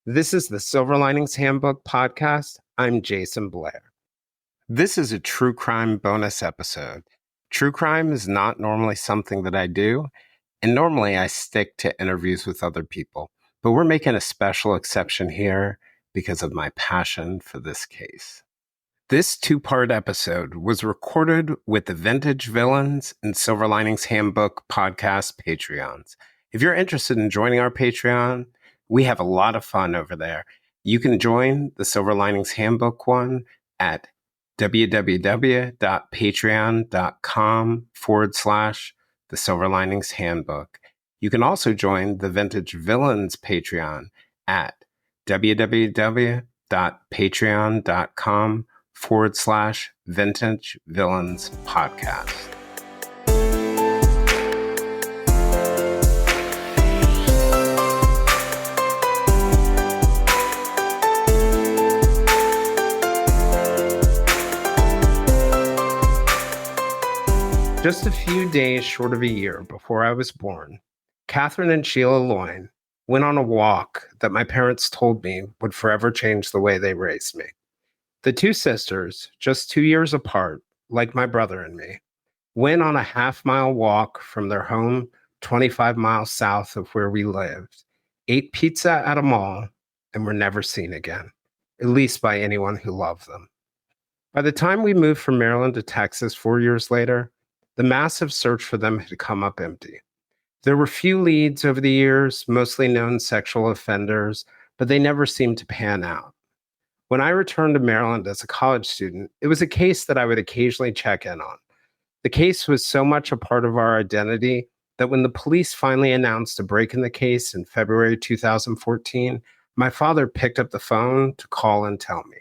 This is the Silver Linings Handbook podcast. I'm Jayson Blair. This is a true crime bonus episode. True crime is not normally something that I do, and normally I stick to interviews with other people. But we're making a special exception here because of my passion for this case. This two-part episode was recorded with the Vintage Villains and Silver Linings Handbook podcast Patreons. If you're interested in joining our Patreon, we have a lot of fun over there. You can join the Silver Linings Handbook one at www.patreon.com/the Silver Linings Handbook. You can also join the Vintage Villains Patreon at www.patreon.com/Vintage Villains Podcast. Just a few days short of a year before I was born, Katherine and Sheila Lyon went on a walk that my parents told me would forever change the way they raised me. The two sisters, just 2 years apart, like my brother and me, went on a half-mile walk from their home 25 miles south of where we lived, ate pizza at a mall, and were never seen again, at least by anyone who loved them. By the time we moved from Maryland to Texas 4 years later, the massive search for them had come up empty. There were few leads over the years, mostly known sexual offenders, but they never seemed to pan out. When I returned to Maryland as a college student, it was a case that I would occasionally check in on. The case was so much a part of our identity that when the police finally announced a break in the case in February 2014, my father picked up the phone to call and tell me.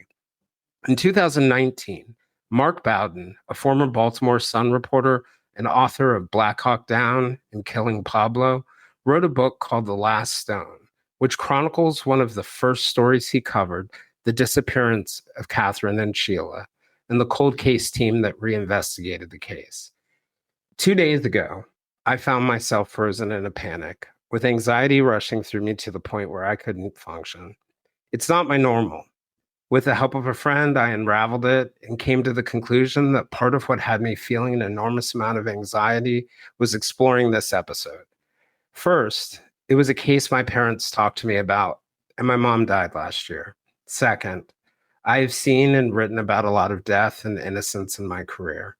In 2019, Mark Bowden, a former Baltimore Sun reporter and author of Black Hawk Down and Killing Pablo, wrote a book called The Last Stone, which chronicles one of the first stories he covered, the disappearance of Katherine and Sheila, and the cold case team that reinvestigated the case. 2 days ago, I found myself frozen in a panic, with anxiety rushing through me to the point where I couldn't function. It's not my normal. With the help of a friend, I unraveled it and came to the conclusion that part of what had me feeling an enormous amount of anxiety was exploring this episode. First, it was a case my parents talked to me about, and my mom died last year. Second, I have seen and written about a lot of death and innocence in my career.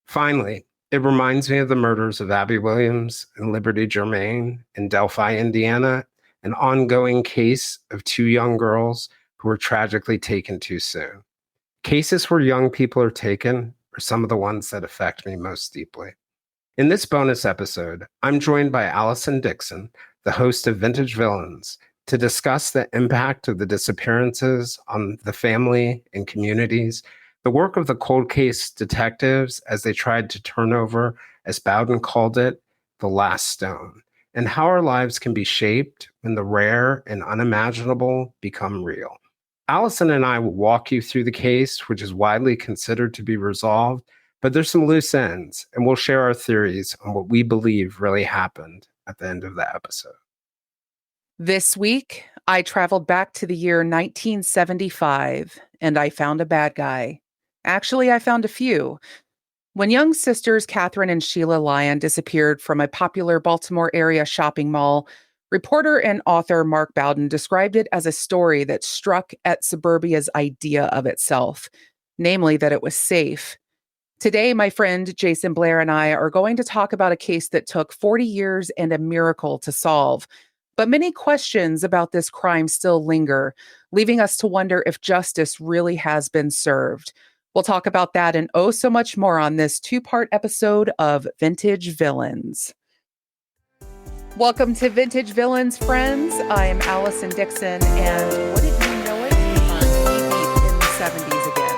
Finally, it reminds me of the murders of Abby Williams and Liberty Germain in Delphi, Indiana, an ongoing case of two young girls who were tragically taken too soon. Cases where young people are taken are some of the ones that affect me most deeply. In this bonus episode, I'm joined by Allison Dickson, the host of Vintage Villains, to discuss the impact of the disappearances on the family and communities, the work of the cold case detectives as they tried to turn over, as Bowden called it, the last stone, and how our lives can be shaped when the rare and unimaginable become real. Allison and I will walk you through the case, which is widely considered to be resolved, but there's some loose ends, and we'll share our theories on what we believe really happened at the end of the episode. This week, I traveled back to the year 1975, and I found a bad guy. Actually, I found a few. When young sisters Katherine and Sheila Lyon disappeared from a popular Baltimore area shopping mall, reporter and author Mark Bowden described it as a story that struck at suburbia's idea of itself, namely that it was safe. Today, my friend Jayson, Blair, and I are going to talk about a case that took 40 years and a miracle to solve. But many questions about this crime still linger, leaving us to wonder if justice really has been served. We'll talk about that and oh so much more on this two-part episode of Vintage Villains. Welcome to Vintage Villains, friends. I am Allison Dickson, and wouldn't you know it, I'm knee-deep in the 70s again.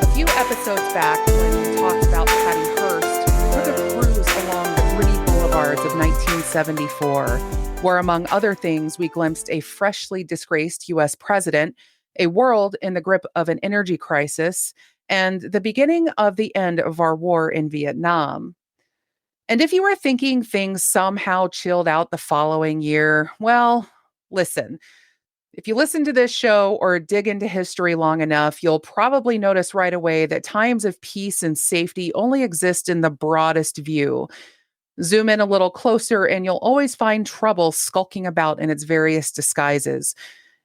A few episodes back, when we talked about Patty Hearst, we took a cruise along the gritty boulevards of 1974, where, among other things, we glimpsed a freshly disgraced U.S. president, a world in the grip of an energy crisis, and the beginning of the end of our war in Vietnam. And if you were thinking things somehow chilled out the following year, well, listen, If you listen to this show or dig into history long enough, you'll probably notice right away that times of peace and safety only exist in the broadest view. Zoom in a little closer, and you'll always find trouble skulking about in its various disguises.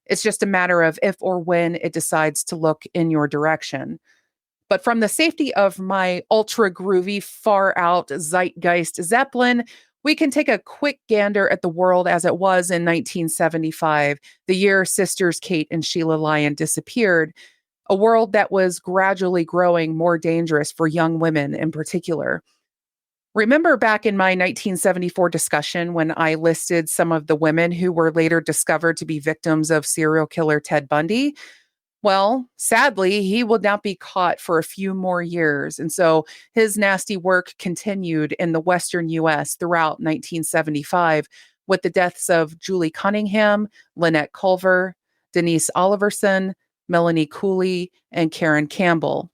It's just a matter of if or when it decides to look in your direction. But from the safety of my ultra groovy, far out Zeitgeist Zeppelin, we can take a quick gander at the world as it was in 1975, the year sisters Kate and Sheila Lyon disappeared, a world that was gradually growing more dangerous for young women in particular. Remember back in my 1974 discussion when I listed some of the women who were later discovered to be victims of serial killer Ted Bundy? Well, sadly, he would not be caught for a few more years. And so his nasty work continued in the Western US throughout 1975 with the deaths of Julie Cunningham, Lynette Culver, Denise Oliverson, Melanie Cooley, and Karen Campbell.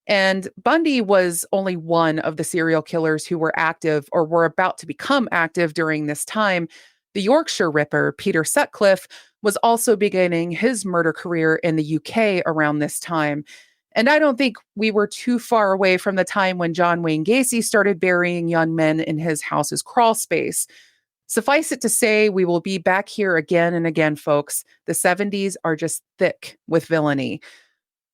And Bundy was only one of the serial killers who were active or were about to become active during this time. The Yorkshire Ripper, Peter Sutcliffe, was also beginning his murder career in the UK around this time. And I don't think we were too far away from the time when John Wayne Gacy started burying young men in his house's crawl space. Suffice it to say, we will be back here again and again, folks. The 70s are just thick with villainy.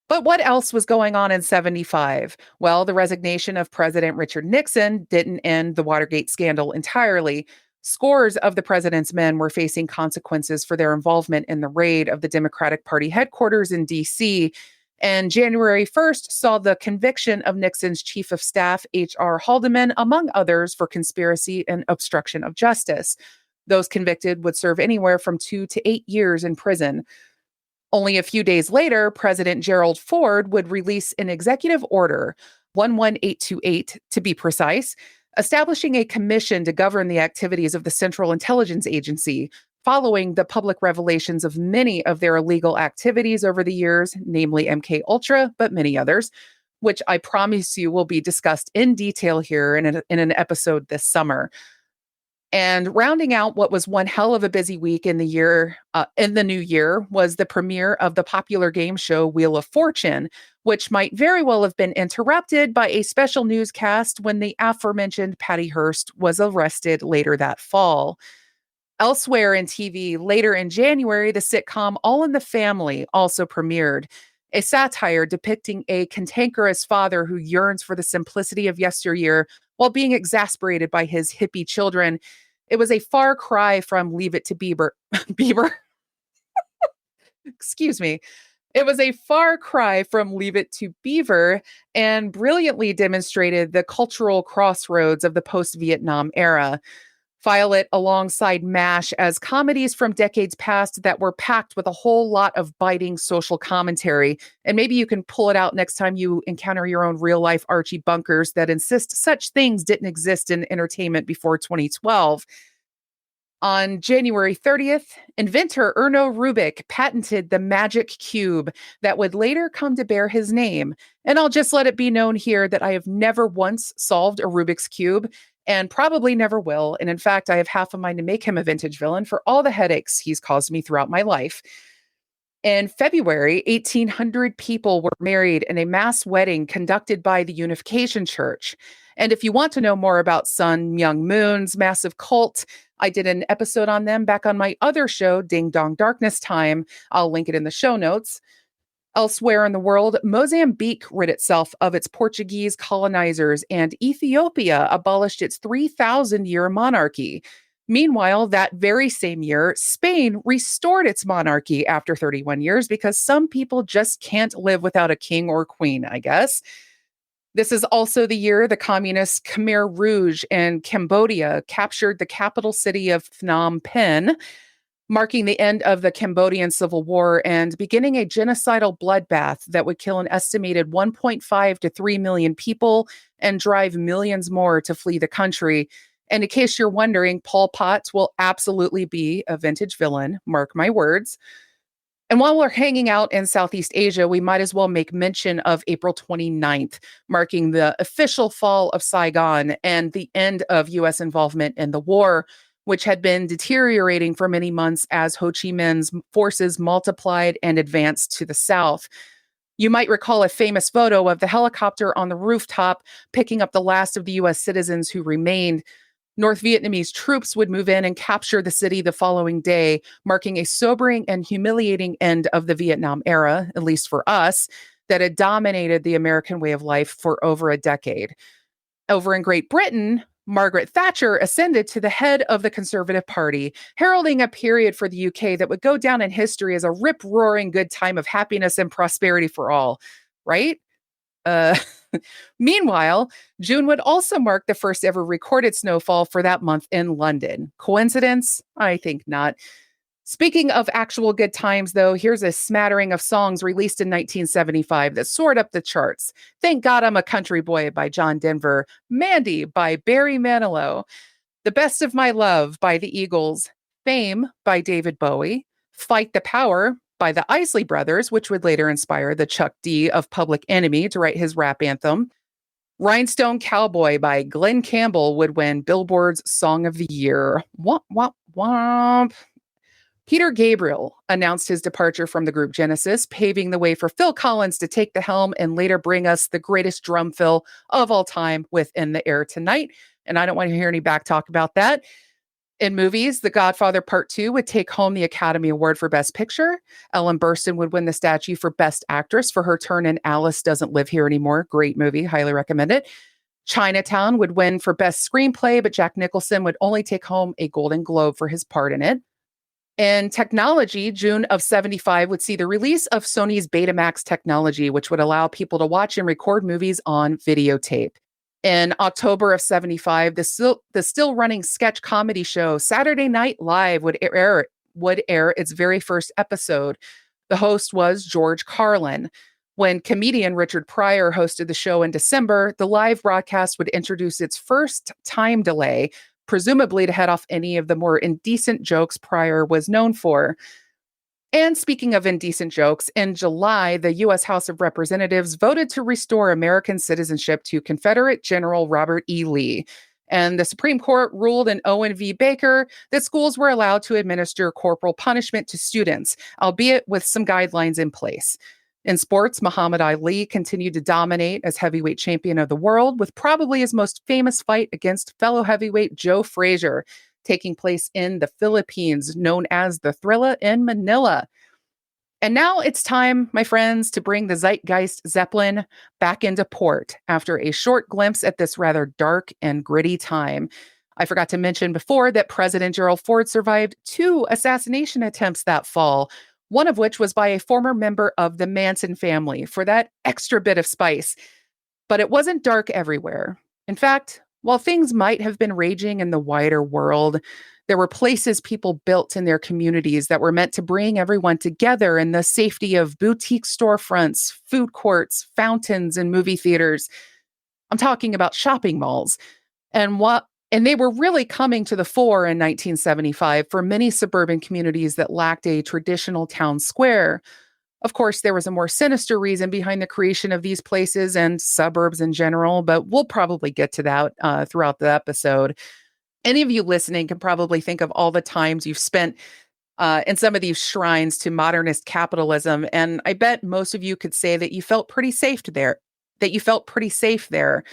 But what else was going on in 75? Well, the resignation of President Richard Nixon didn't end the Watergate scandal entirely. Scores of the president's men were facing consequences for their involvement in the raid of the Democratic Party headquarters in D.C., and January 1st saw the conviction of Nixon's chief of staff, H.R. Haldeman, among others, for conspiracy and obstruction of justice. Those convicted would serve anywhere from 2 to 8 years in prison. Only a few days later, President Gerald Ford would release an executive order, 11828 to be precise, establishing a commission to govern the activities of the Central Intelligence Agency, following the public revelations of many of their illegal activities over the years, namely MK Ultra, but many others, which I promise you will be discussed in detail here in an episode this summer. And rounding out what was one hell of a busy week in the new year was the premiere of the popular game show Wheel of Fortune, which might very well have been interrupted by a special newscast when the aforementioned Patty Hearst was arrested later that fall. Elsewhere in TV, later in January, the sitcom All in the Family also premiered, a satire depicting a cantankerous father who yearns for the simplicity of yesteryear while being exasperated by his hippie children. It was a far cry from Leave It to Beaver. Excuse me. It was a far cry from Leave It to Beaver and brilliantly demonstrated the cultural crossroads of the post-Vietnam era. File it alongside MASH as comedies from decades past that were packed with a whole lot of biting social commentary. And maybe you can pull it out next time you encounter your own real-life Archie bunkers that insist such things didn't exist in entertainment before 2012. On January 30th, inventor Erno Rubik patented the magic cube that would later come to bear his name. And I'll just let it be known here that I have never once solved a Rubik's Cube and probably never will. And in fact, I have half a mind to make him a vintage villain for all the headaches he's caused me throughout my life. In February, 1,800 people were married in a mass wedding conducted by the Unification Church. And if you want to know more about Sun Myung Moon's massive cult, I did an episode on them back on my other show, Ding Dong Darkness Time. I'll link it in the show notes. Elsewhere in the world, Mozambique rid itself of its Portuguese colonizers, and Ethiopia abolished its 3,000-year monarchy. Meanwhile, that very same year, Spain restored its monarchy after 31 years because some people just can't live without a king or queen, I guess. This is also the year the communist Khmer Rouge in Cambodia captured the capital city of Phnom Penh, marking the end of the Cambodian Civil War and beginning a genocidal bloodbath that would kill an estimated 1.5 to 3 million people and drive millions more to flee the country. And in case you're wondering, Pol Pot will absolutely be a vintage villain, mark my words. And while we're hanging out in Southeast Asia, we might as well make mention of April 29th, marking the official fall of Saigon and the end of U.S. involvement in the war, which had been deteriorating for many months as Ho Chi Minh's forces multiplied and advanced to the south. You might recall a famous photo of the helicopter on the rooftop picking up the last of the U.S. citizens who remained. North Vietnamese troops would move in and capture the city the following day, marking a sobering and humiliating end of the Vietnam era, at least for us, that had dominated the American way of life for over a decade. Over in Great Britain, Margaret Thatcher ascended to the head of the Conservative Party, heralding a period for the UK that would go down in history as a rip-roaring good time of happiness and prosperity for all, right? Uh, Meanwhile, June would also mark the first ever recorded snowfall for that month in London. Coincidence? I think not. Speaking of actual good times, though, here's a smattering of songs released in 1975 that soared up the charts. Thank God I'm a Country Boy by John Denver, Mandy by Barry Manilow, The Best of My Love by the Eagles, Fame by David Bowie, Fight the Power by the Isley Brothers, which would later inspire the Chuck D of Public Enemy to write his rap anthem. Rhinestone Cowboy by Glenn Campbell would win Billboard's Song of the Year. Womp, womp, womp. Peter Gabriel announced his departure from the group Genesis, paving the way for Phil Collins to take the helm and later bring us the greatest drum fill of all time with In the Air Tonight. And I don't want to hear any back talk about that. In movies, The Godfather Part 2 would take home the Academy Award for Best Picture. Ellen Burstyn would win the statue for Best Actress for her turn in Alice Doesn't Live Here Anymore. Great movie, highly recommend it. Chinatown would win for Best Screenplay, but Jack Nicholson would only take home a Golden Globe for his part in it. In technology, June of 75 would see the release of Sony's Betamax technology, which would allow people to watch and record movies on videotape. In October of 75, the still running sketch comedy show Saturday Night Live would air its very first episode. The host was George Carlin. When comedian Richard Pryor hosted the show in December, the live broadcast would introduce its first time delay, presumably to head off any of the more indecent jokes Pryor was known for. And speaking of indecent jokes, in July, the U.S. House of Representatives voted to restore American citizenship to Confederate General Robert E. Lee. And the Supreme Court ruled in Owen v. Baker that schools were allowed to administer corporal punishment to students, albeit with some guidelines in place. In sports, Muhammad Ali continued to dominate as heavyweight champion of the world, with probably his most famous fight against fellow heavyweight Joe Frazier, taking place in the Philippines, known as the Thrilla in Manila. And now it's time, my friends, to bring the Zeitgeist Zeppelin back into port after a short glimpse at this rather dark and gritty time. I forgot to mention before that President Gerald Ford survived 2 assassination attempts that fall, one of which was by a former member of the Manson family for that extra bit of spice. But it wasn't dark everywhere. In fact, while things might have been raging in the wider world, there were places people built in their communities that were meant to bring everyone together in the safety of boutique storefronts, food courts, fountains, and movie theaters. I'm talking about shopping malls. And they were really coming to the fore in 1975 for many suburban communities that lacked a traditional town square. Of course, there was a more sinister reason behind the creation of these places and suburbs in general, but we'll probably get to that throughout the episode. Any of you listening can probably think of all the times you've spent in some of these shrines to modernist capitalism, and I bet most of you could say that you felt pretty safe there.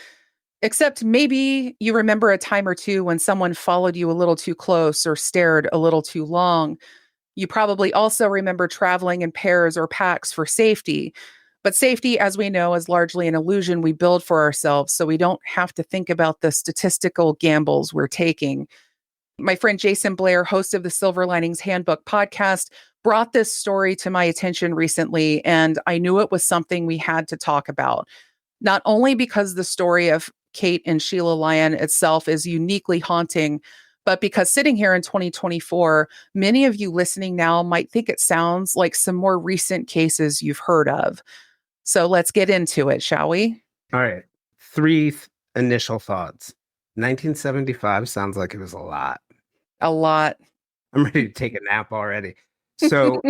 Except maybe you remember a time or two when someone followed you a little too close or stared a little too long. You probably also remember traveling in pairs or packs for safety. But safety, as we know, is largely an illusion we build for ourselves, so we don't have to think about the statistical gambles we're taking. My friend Jayson Blair, host of the Silver Linings Handbook podcast, brought this story to my attention recently, and I knew it was something we had to talk about. Not only because the story of Kate and Sheila Lyon itself is uniquely haunting, but because sitting here in 2024, many of you listening now might think it sounds like some more recent cases you've heard of. So let's get into it, shall we? All right. 3 initial thoughts. 1975 sounds like it was a lot. A lot. I'm ready to take a nap already. So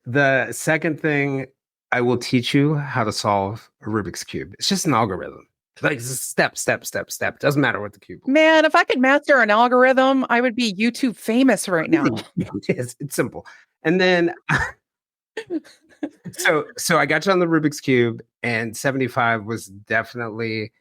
the second thing, I will teach you how to solve a Rubik's Cube. It's just an algorithm. Like step, step, step, step. Doesn't matter what the cube looks Man, if I could master an algorithm, I would be YouTube famous right now. like. It's simple. And then so I got you on the Rubik's Cube, and 75 was definitely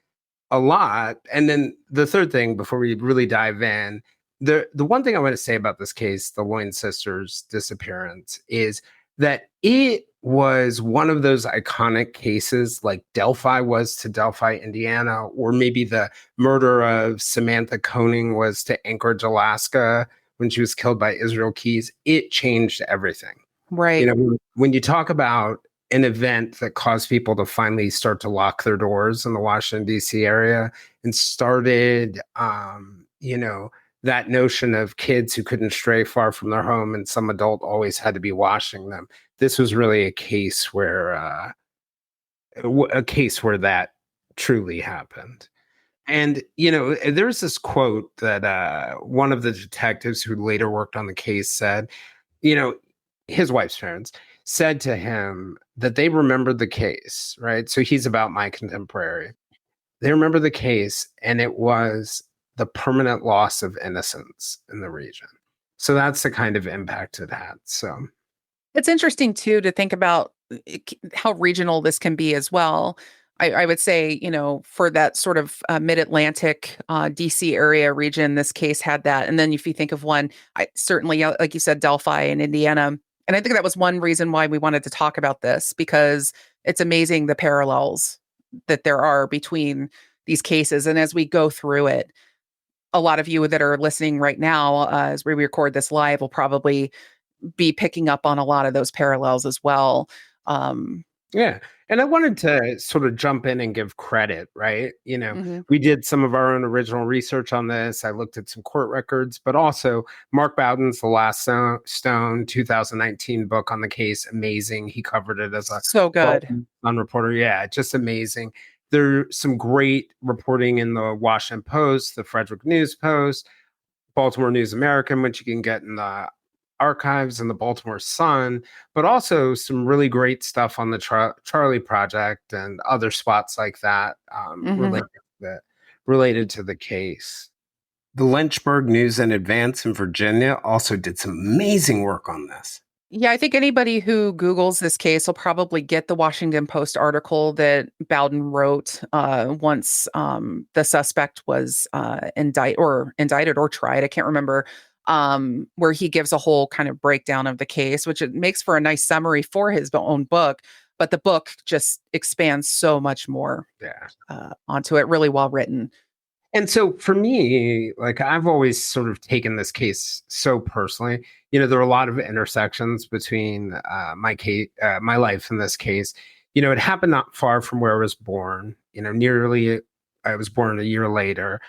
a lot. And then the third thing, before we really dive in, the one thing I want to say about this case, the Loin sisters' disappearance, is that it was one of those iconic cases like Delphi was to Delphi, Indiana, or maybe the murder of Samantha Koenig was to Anchorage, Alaska, when she was killed by Israel Keys. It changed everything. You Right. know, when you talk about an event that caused people to finally start to lock their doors in the Washington, D.C. area and started, that notion of kids who couldn't stray far from their home and some adult always had to be washing them. This was really a case where that truly happened. And, there's this quote that one of the detectives who later worked on the case said, you know, his wife's parents said to him that they remembered the case, right? So he's about my contemporary. They remember the case, and it was the permanent loss of innocence in the region. So that's the kind of impact it had. So, It's interesting too to think about how regional this can be as well. I would say, for that sort of mid-Atlantic DC area region, this case had that. And then if you think of one, I certainly, like you said, Delphi in Indiana. And I think that was one reason why we wanted to talk about this, because it's amazing the parallels that there are between these cases. And as we go through it, a lot of you that are listening right now, as we record this live, will probably be picking up on a lot of those parallels as well. yeah. And I wanted to sort of jump in and give credit, right? Mhm. We did some of our own original research on this. I looked at some court records, but also Mark Bowden's The Last Stone 2019 book on the case. Amazing. He covered it as a So good. reporter. Yeah, just amazing. There's some great reporting in the Washington Post, the Frederick News Post, Baltimore News American, which you can get in the archives, and the Baltimore Sun, but also some really great stuff on the Charlie Project and other spots like that, Mhm. related to the case. The Lynchburg News and Advance in Virginia also did some amazing work on this. Yeah, I think anybody who Googles this case will probably get the Washington Post article that Bowden wrote once the suspect was indicted or tried. I can't remember. Where he gives a whole kind of breakdown of the case, which it makes for a nice summary for his own book. But the book just expands so much more Yeah. onto it. Really well written. And so for me, like I've always sort of taken this case so personally. There are a lot of intersections between my life and this case. It happened not far from where I was born. I was born a year later.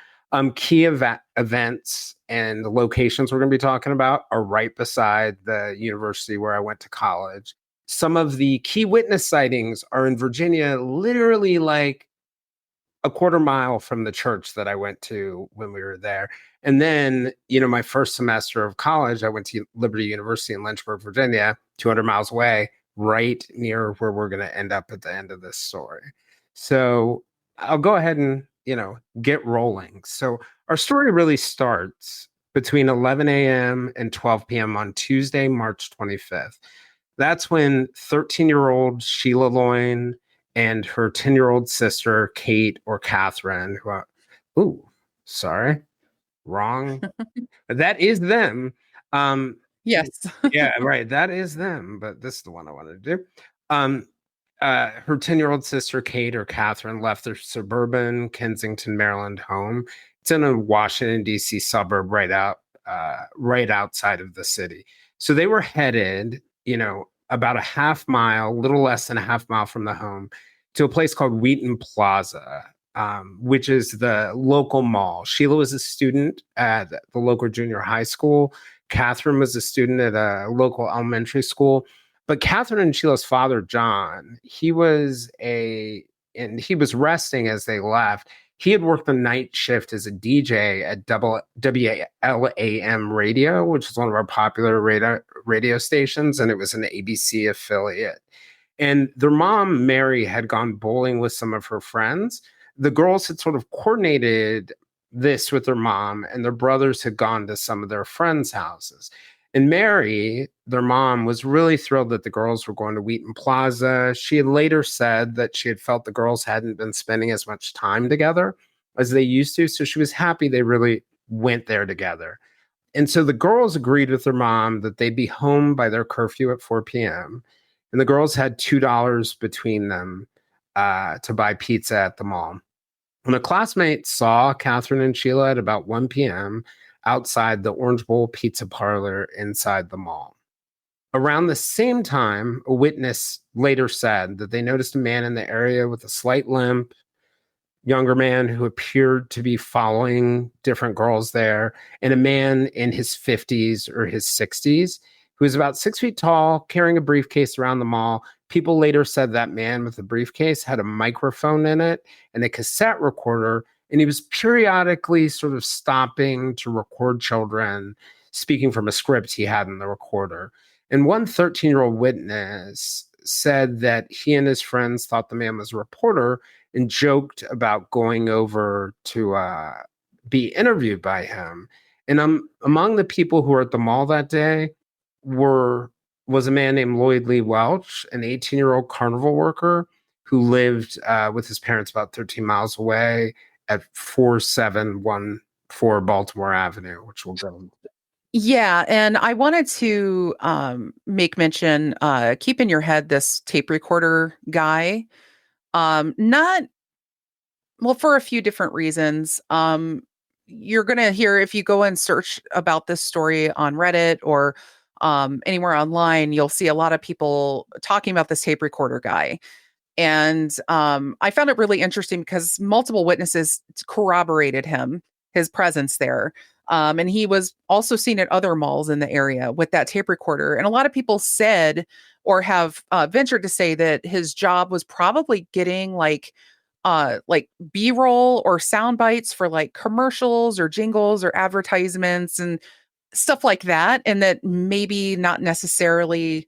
Key events and the locations we're going to be talking about are right beside the university where I went to college. Some of the key witness sightings are in Virginia, literally like a quarter mile from the church that I went to when we were there. And then, my first semester of college, I went to Liberty University in Lynchburg, Virginia, 200 miles away, right near where we're going to end up at the end of this story. So I'll go ahead and, get rolling. So our story really starts between 11 a.m. and 12 p.m. on Tuesday, March 25th. That's when 13-year-old Sheila Lyon and her 10-year-old sister, Kate or Catherine, sorry, wrong. That is them. Um, Yes. yeah, right. That is them, but this is the one I wanted to do. Um, her 10-year-old sister, Kate or Catherine, left their suburban Kensington, Maryland home. It's in a Washington, D.C. suburb right outside of the city. So they were headed, about a half mile, little less than a half mile from the home, to a place called Wheaton Plaza, which is the local mall. Sheila was a student at the local junior high school. Catherine was a student at a local elementary school. But Katherine and Sheila's father, John, he was resting as they left. He had worked the night shift as a DJ at WLAM radio, which is one of our popular radio stations, and it was an ABC affiliate. And their mom, Mary, had gone bowling with some of her friends. the girls had sort of coordinated this with their mom, and their brothers had gone to some of their friends' houses. And Mary, their mom, was really thrilled that the girls were going to Wheaton Plaza. She had later said that she had felt the girls hadn't been spending as much time together as they used to. So she was happy they really went there together. And so the girls agreed with their mom that they'd be home by their curfew at 4 p.m. And the girls had $2 between them to buy pizza at the mall. When a classmate saw Katherine and Sheila at about 1 p.m. outside the Orange Bowl Pizza Parlor inside the mall. Around the same time, a witness later said that they noticed a man in the area with a slight limp, younger man who appeared to be following different girls there, and a man in his 50s or his 60s who was about 6 feet tall, carrying a briefcase around the mall. People later said that man with the briefcase had a microphone in it and a cassette recorder, and he was periodically sort of stopping to record children speaking from a script he had in the recorder. And one 13-year-old witness said that he and his friends thought the man was a reporter and joked about going over to be interviewed by him. And among the people who were at the mall that day was a man named Lloyd Lee Welch, an 18-year-old carnival worker who lived with his parents about 13 miles away at 4714 Baltimore Avenue, which we'll go into. Yeah, and I wanted to make mention, keep in your head this tape recorder guy. Not well, for a few different reasons. You're gonna hear, if you go and search about this story on Reddit or anywhere online, you'll see a lot of people talking about this tape recorder guy. And I found it really interesting because multiple witnesses corroborated his presence there. And he was also seen at other malls in the area with that tape recorder. And a lot of people said, or have ventured to say, that his job was probably getting like B-roll or sound bites for like commercials or jingles or advertisements and stuff like that. And that maybe not necessarily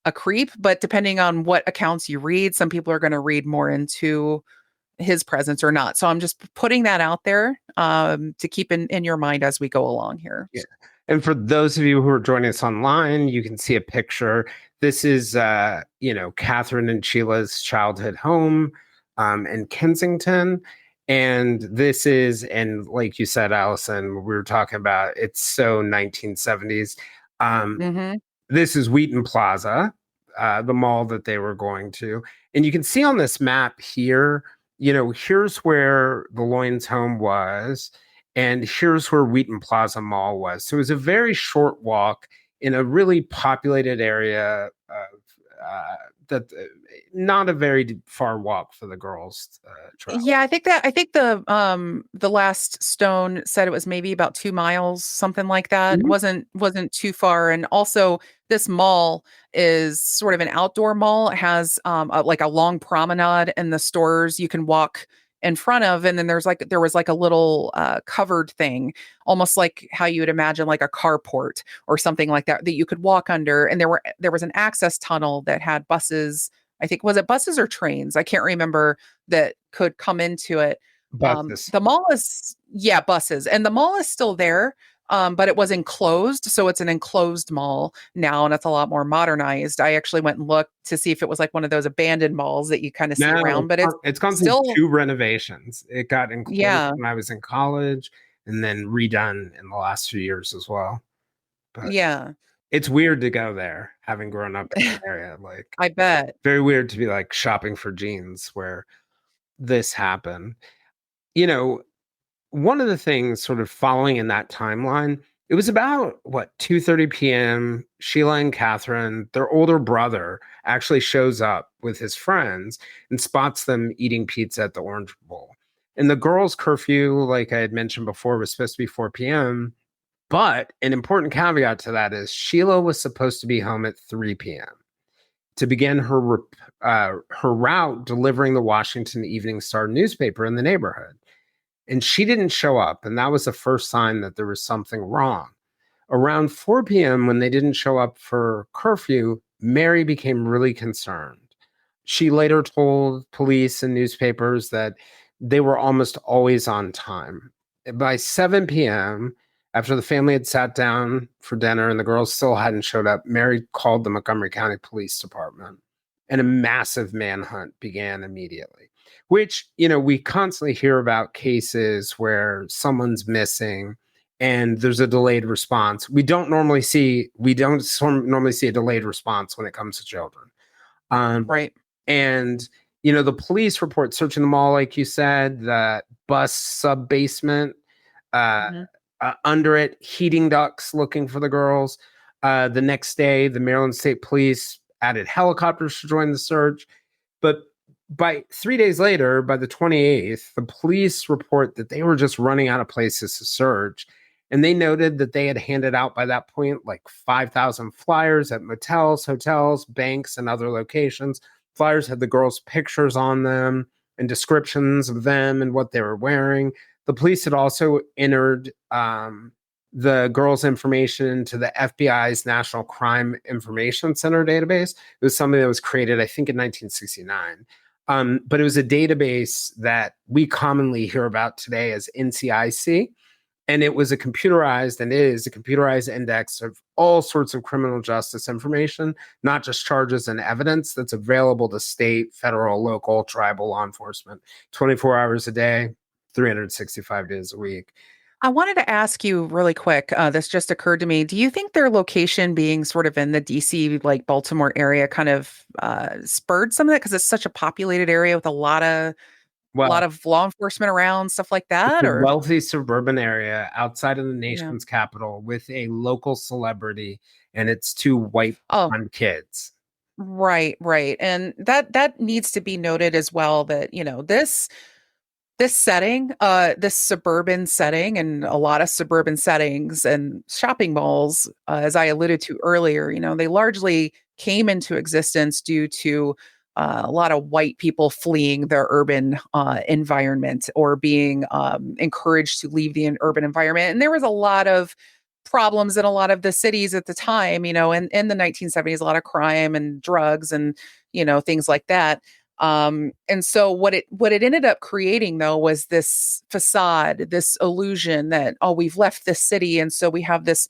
a creep, but depending on what accounts you read, some people are going to read more into his presence or not. So I'm just putting that out there to keep in your mind as we go along here. Yeah. And for those of you who are joining us online, you can see a picture. This is, Katherine and Sheila's childhood home in Kensington. And this is, and like you said, Allison, we were talking about, it's so 1970s. This is Wheaton Plaza, the mall that they were going to. And you can see on this map here, here's where the Loyns' home was, and here's where Wheaton Plaza Mall was. So it was a very short walk in a really populated area that not a very far walk for the girls travel. Yeah, I think the last stone said it was maybe about 2 miles, something like that. Mm-hmm. Wasn't too far. And also this mall is sort of an outdoor mall. It has like a long promenade, and the stores you can walk in front of, and then there was like a little covered thing, almost like how you would imagine like a carport or something like that you could walk under. And there was an access tunnel that had buses. I think, was it buses or trains? I can't remember, that could come into it. Buses. The mall is, yeah, buses. And the mall is still there, but it was enclosed. So it's an enclosed mall now, and it's a lot more modernized. I actually went and looked to see if it was like one of those abandoned malls that you kind of see around, but it's gone still through 2 renovations. It got enclosed yeah. when I was in college and then redone in the last few years as well. But Yeah. it's weird to go there, having grown up in the area. Like, I bet. very weird to be like shopping for jeans where this happened. One of the things sort of following in that timeline, it was about 2:30 p.m. Sheila and Katherine, their older brother, actually shows up with his friends and spots them eating pizza at the Orange Bowl. And the girls' curfew, like I had mentioned before, was supposed to be 4 p.m. But an important caveat to that is Sheila was supposed to be home at 3 p.m. to begin her route delivering the Washington Evening Star newspaper in the neighborhood. And she didn't show up, and that was the first sign that there was something wrong. Around 4 p.m., when they didn't show up for curfew, Mary became really concerned. She later told police and newspapers that they were almost always on time. By 7 p.m., after the family had sat down for dinner and the girls still hadn't showed up, Mary called the Montgomery County Police Department, and a massive manhunt began immediately. Which, we constantly hear about cases where someone's missing and there's a delayed response. We don't normally see a delayed response when it comes to children. Um, Right. and the police report searching the mall, like you said, the bus sub basement, uh, Hmm. under it, heating ducts looking for the girls. The next day, the Maryland State Police added helicopters to join the search. But by 3 days later, by the 28th, the police report that they were just running out of places to search. And they noted that they had handed out by that point like 5,000 flyers at motels, hotels, banks, and other locations. Flyers had the girls' pictures on them and descriptions of them and what they were wearing. The police had also entered the girls' information into the FBI's National Crime Information Center database. It was something that was created, I think, in 1969. But it was a database that we commonly hear about today as NCIC. And it was a computerized, and is a computerized index of all sorts of criminal justice information, not just charges and evidence, that's available to state, federal, local, tribal law enforcement 24 hours a day, 365 days a week. I wanted to ask you really quick. This just occurred to me. Do you think their location being sort of in the DC, like Baltimore area, kind of spurred some of that because it's such a populated area with a lot of Well, law enforcement around, stuff like it's that? a Or wealthy suburban area outside of the yeah. nation's capital with a local celebrity and its two white Oh, blonde kids. right, right. And that needs to be noted as well that, this setting, this suburban setting and a lot of suburban settings and shopping malls, as I alluded to earlier, they largely came into existence due to a lot of white people fleeing their urban environment or being encouraged to leave the urban environment. And there was a lot of problems in a lot of the cities at the time, in the 1970s, a lot of crime and drugs and, things like that. And so what it ended up creating though was this facade, this illusion that, oh, we've left this city. And so we have these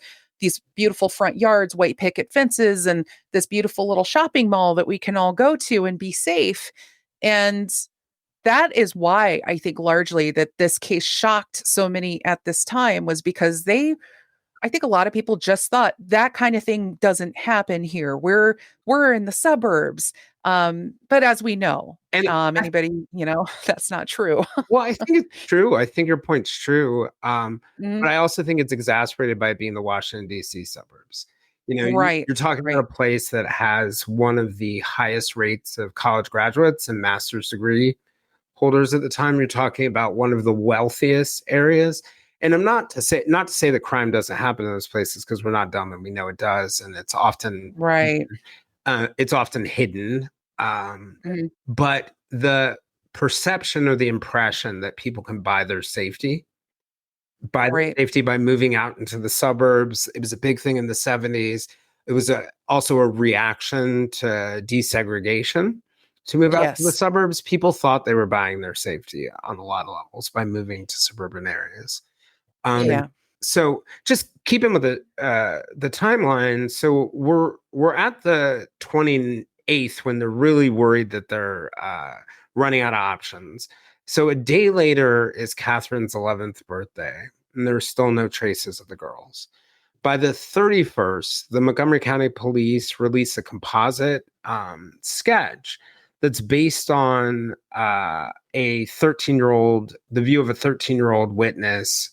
beautiful front yards, white picket fences, and this beautiful little shopping mall that we can all go to and be safe. And that is why I think largely that this case shocked so many at this time was because I think a lot of people just thought that kind of thing doesn't happen here. We're in the suburbs. But as we know, And anybody, that's not true. Well, I think it's true. I think your point's true. Mhm. But I also think it's exacerbated by it being the Washington, D.C. suburbs. Right. You're talking about Right. a place that has one of the highest rates of college graduates and master's degree holders at the time. You're talking about one of the wealthiest areas. And I'm not to say that crime doesn't happen in those places because we're not dumb and we know it does, and Right. it's often hidden. Um, Mhm. but the perception or the impression that people can Right. by moving out into the suburbs. It was a big thing in the 70s. It was also a reaction to desegregation to move out to the Yes. suburbs. People thought they were buying their safety on a lot of levels by moving to suburban areas. And Yeah. so just keeping with the timeline. So we're at the 28th when they're really worried that they're running out of options. So a day later is Catherine's 11th birthday, and there's still no traces of the girls. By the 31st, the Montgomery County Police release a composite sketch that's based on the view of a 13-year-old witness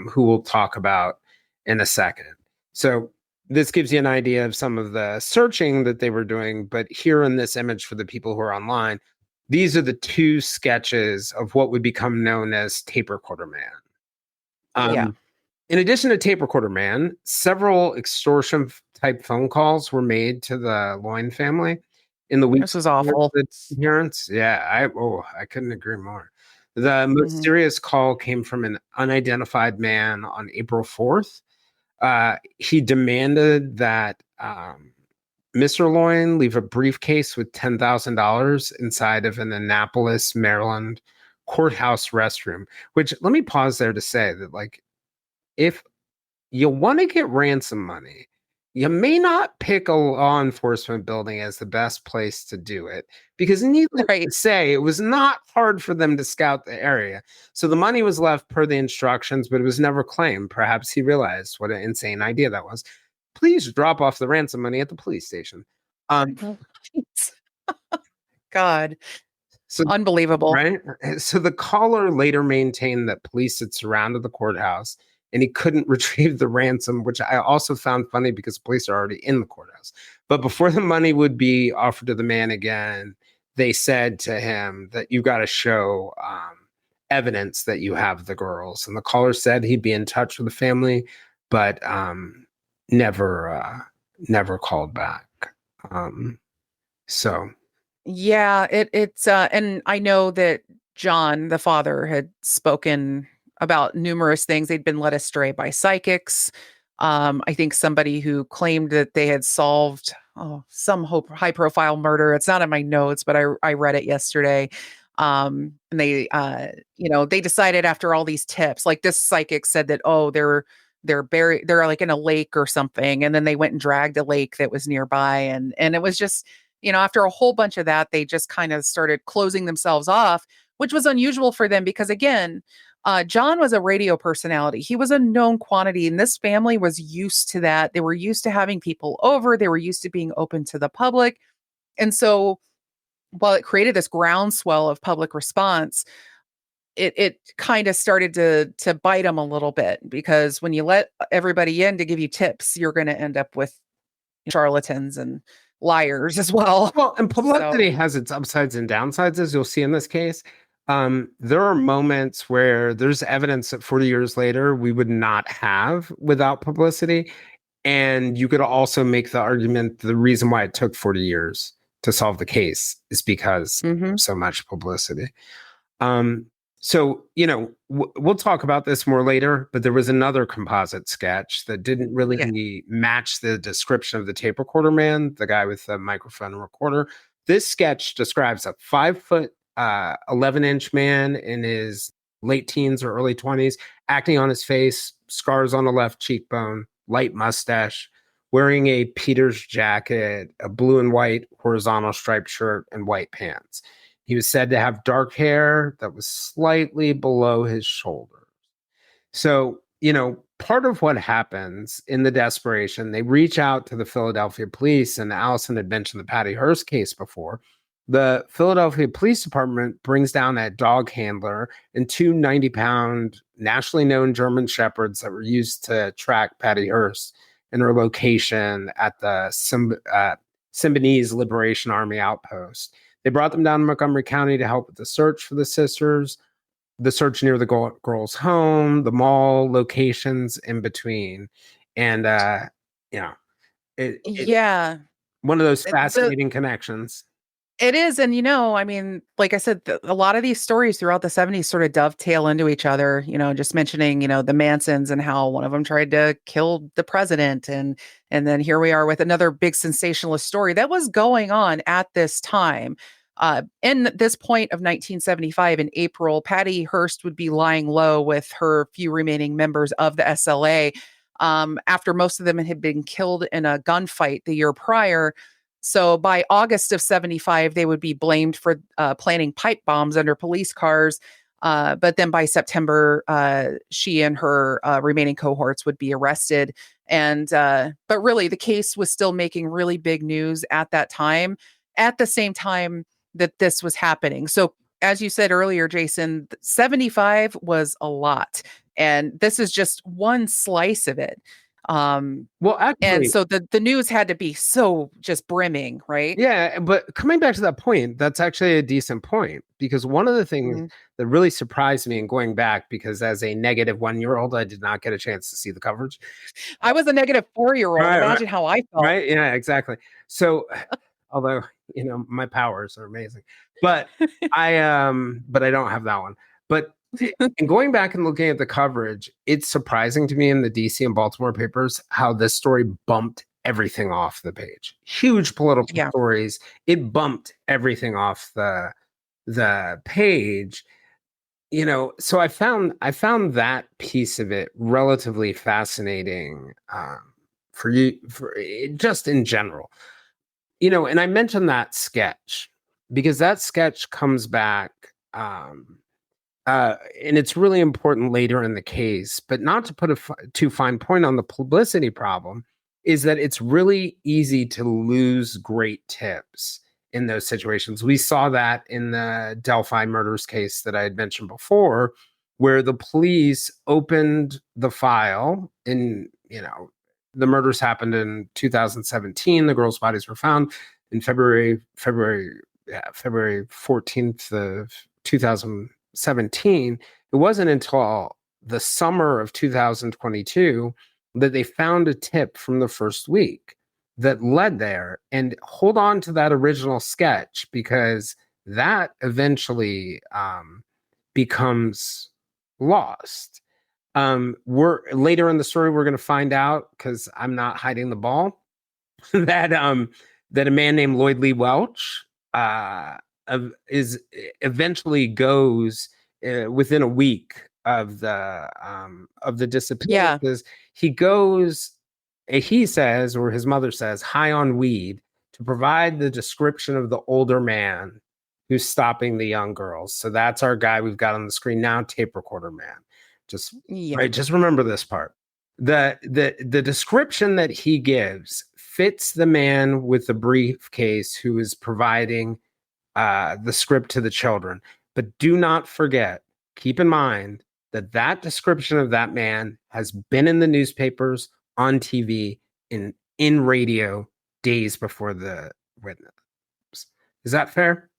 who we'll talk about in a second. So this gives you an idea of some of the searching that they were doing. But here in this image for the people who are online, these are the two sketches of what would become known as Tape Recorder Man. Yeah. In addition to Tape Recorder Man, several extortion type phone calls were made to the Lyon family in the weeks This was before awful. the disappearance. Yeah, I couldn't agree more. The most Mhm. serious call came from an unidentified man on April 4th. He demanded that Mr. Lyon leave a briefcase with $10,000 inside of an Annapolis, Maryland courthouse restroom, which let me pause there to say that, like, if you want to get ransom money, you may not pick a law enforcement building as the best place to do it, because needless Right. to say, it was not hard for them to scout the area. So the money was left per the instructions, but it was never claimed. Perhaps he realized what an insane idea that was. Please drop off the ransom money at the police station. Right. God, So unbelievable. right? So the caller later maintained that police had surrounded the courthouse and he couldn't retrieve the ransom, which I also found funny because police are already in the courthouse. But before the money would be offered to the man again, they said to him that you got to show evidence that you have the girls. And the caller said he'd be in touch with the family, but never called back. So Yeah, it's and I know that John, the father, had spoken about numerous things. They'd been led astray by psychics. I think somebody who claimed that they had solved some high profile murder. It's not in my notes, but I read it yesterday. And they they decided after all these tips, like this psychic said that, oh, they're buried, they're like in a lake or something, and then they went and dragged a lake that was nearby, and it was just, after a whole bunch of that, they just kind of started closing themselves off, which was unusual for them because, again, John was a radio personality. He was a known quantity, and this family was used to that. They were used to having people over. They were used to being open to the public. And so while it created this groundswell of public response, it kind of started to bite them a little bit, because when you let everybody in to give you tips, you're going to end up with charlatans and liars as well. Well, and publicity So, has its upsides and downsides, as you'll see in this case. There are moments where there's evidence that 40 years later we would not have without publicity. And you could also make the argument the reason why it took 40 years to solve the case is because mhm. so much publicity. So, we'll talk about this more later, but there was another composite sketch that didn't Yeah. really match the description of the tape recorder man, the guy with the microphone and recorder. This sketch describes a 5 foot, 11-inch man in his late teens or early 20s, acne on his face, scars on the left cheekbone, light mustache, wearing a Peters jacket, a blue and white horizontal striped shirt, and white pants. He was said to have dark hair that was slightly below his shoulders. So, part of what happens in the desperation, they reach out to the Philadelphia police, and Allison had mentioned the Patty Hearst case before. The Philadelphia Police Department brings down that dog handler and two 90-pound, nationally known German Shepherds that were used to track Patty Hearst and her location at the Symbionese Liberation Army outpost. They brought them down to Montgomery County to help with the search for the sisters, the search near the girl's home, the mall, locations in between. And, it Yeah. one of those The fascinating connections. It is, and, I mean, like I said, a lot of these stories throughout the '70s sort of dovetail into each other, just mentioning, the Mansons and how one of them tried to kill the president, and then here we are with another big sensationalist story that was going on at this time. In this point of 1975, in April, Patty Hearst would be lying low with her few remaining members of the SLA, after most of them had been killed in a gunfight the year prior. So by August of '75, they would be blamed for planting pipe bombs under police cars. But then by September, she and her remaining cohorts would be arrested. And but really, the case was still making really big news at that time, at the same time that this was happening. So as you said earlier, Jayson, 75 was a lot. And this is just one slice of it. Well, And actually, so the news had to be so just brimming, right? yeah, but coming back to that point, that's actually a decent point, because one of the things Mhm. that really surprised me in going back, because as a negative 1-year-old, I did not get a chance to see the coverage. I was a negative 4-year-old. Right, right, Imagine how I felt. right. Yeah, exactly. So, although my powers are amazing, but but I don't have that one. But and going back and looking at the coverage, it's surprising to me in the DC and Baltimore papers how this story bumped everything off the page. Huge political Yeah. stories. It bumped everything off the page. So I found that piece of it relatively fascinating, for you, just in general. And I mentioned that sketch because that sketch comes back, and it's really important later in the case, but not to put a too fine point on the publicity problem, is that it's really easy to lose great tips in those situations. We saw that in the Delphi murders case that I had mentioned before, where the police opened the file and, the murders happened in 2017. The girls' bodies were found in February 14th of 2017. It wasn't until the summer of 2022 that they found a tip from the first week that led there. And hold on to that original sketch, because that eventually, becomes lost. We're later in the story, we're going to find out, because I'm not hiding the ball, that that a man named Lloyd Lee Welch, is eventually goes, within a week of the Yeah. disappearances. He goes, he says, or his mother says, high on weed, to provide the description of the older man who's stopping the young girls. So that's our guy we've got on the screen now, tape recorder man. Just Yeah. right, just remember this part. The description that he gives fits the man with the briefcase who is providing, the script to the children. But do not forget, keep in mind that description of that man has been in the newspapers, on TV, in radio days before the witness. Is that fair?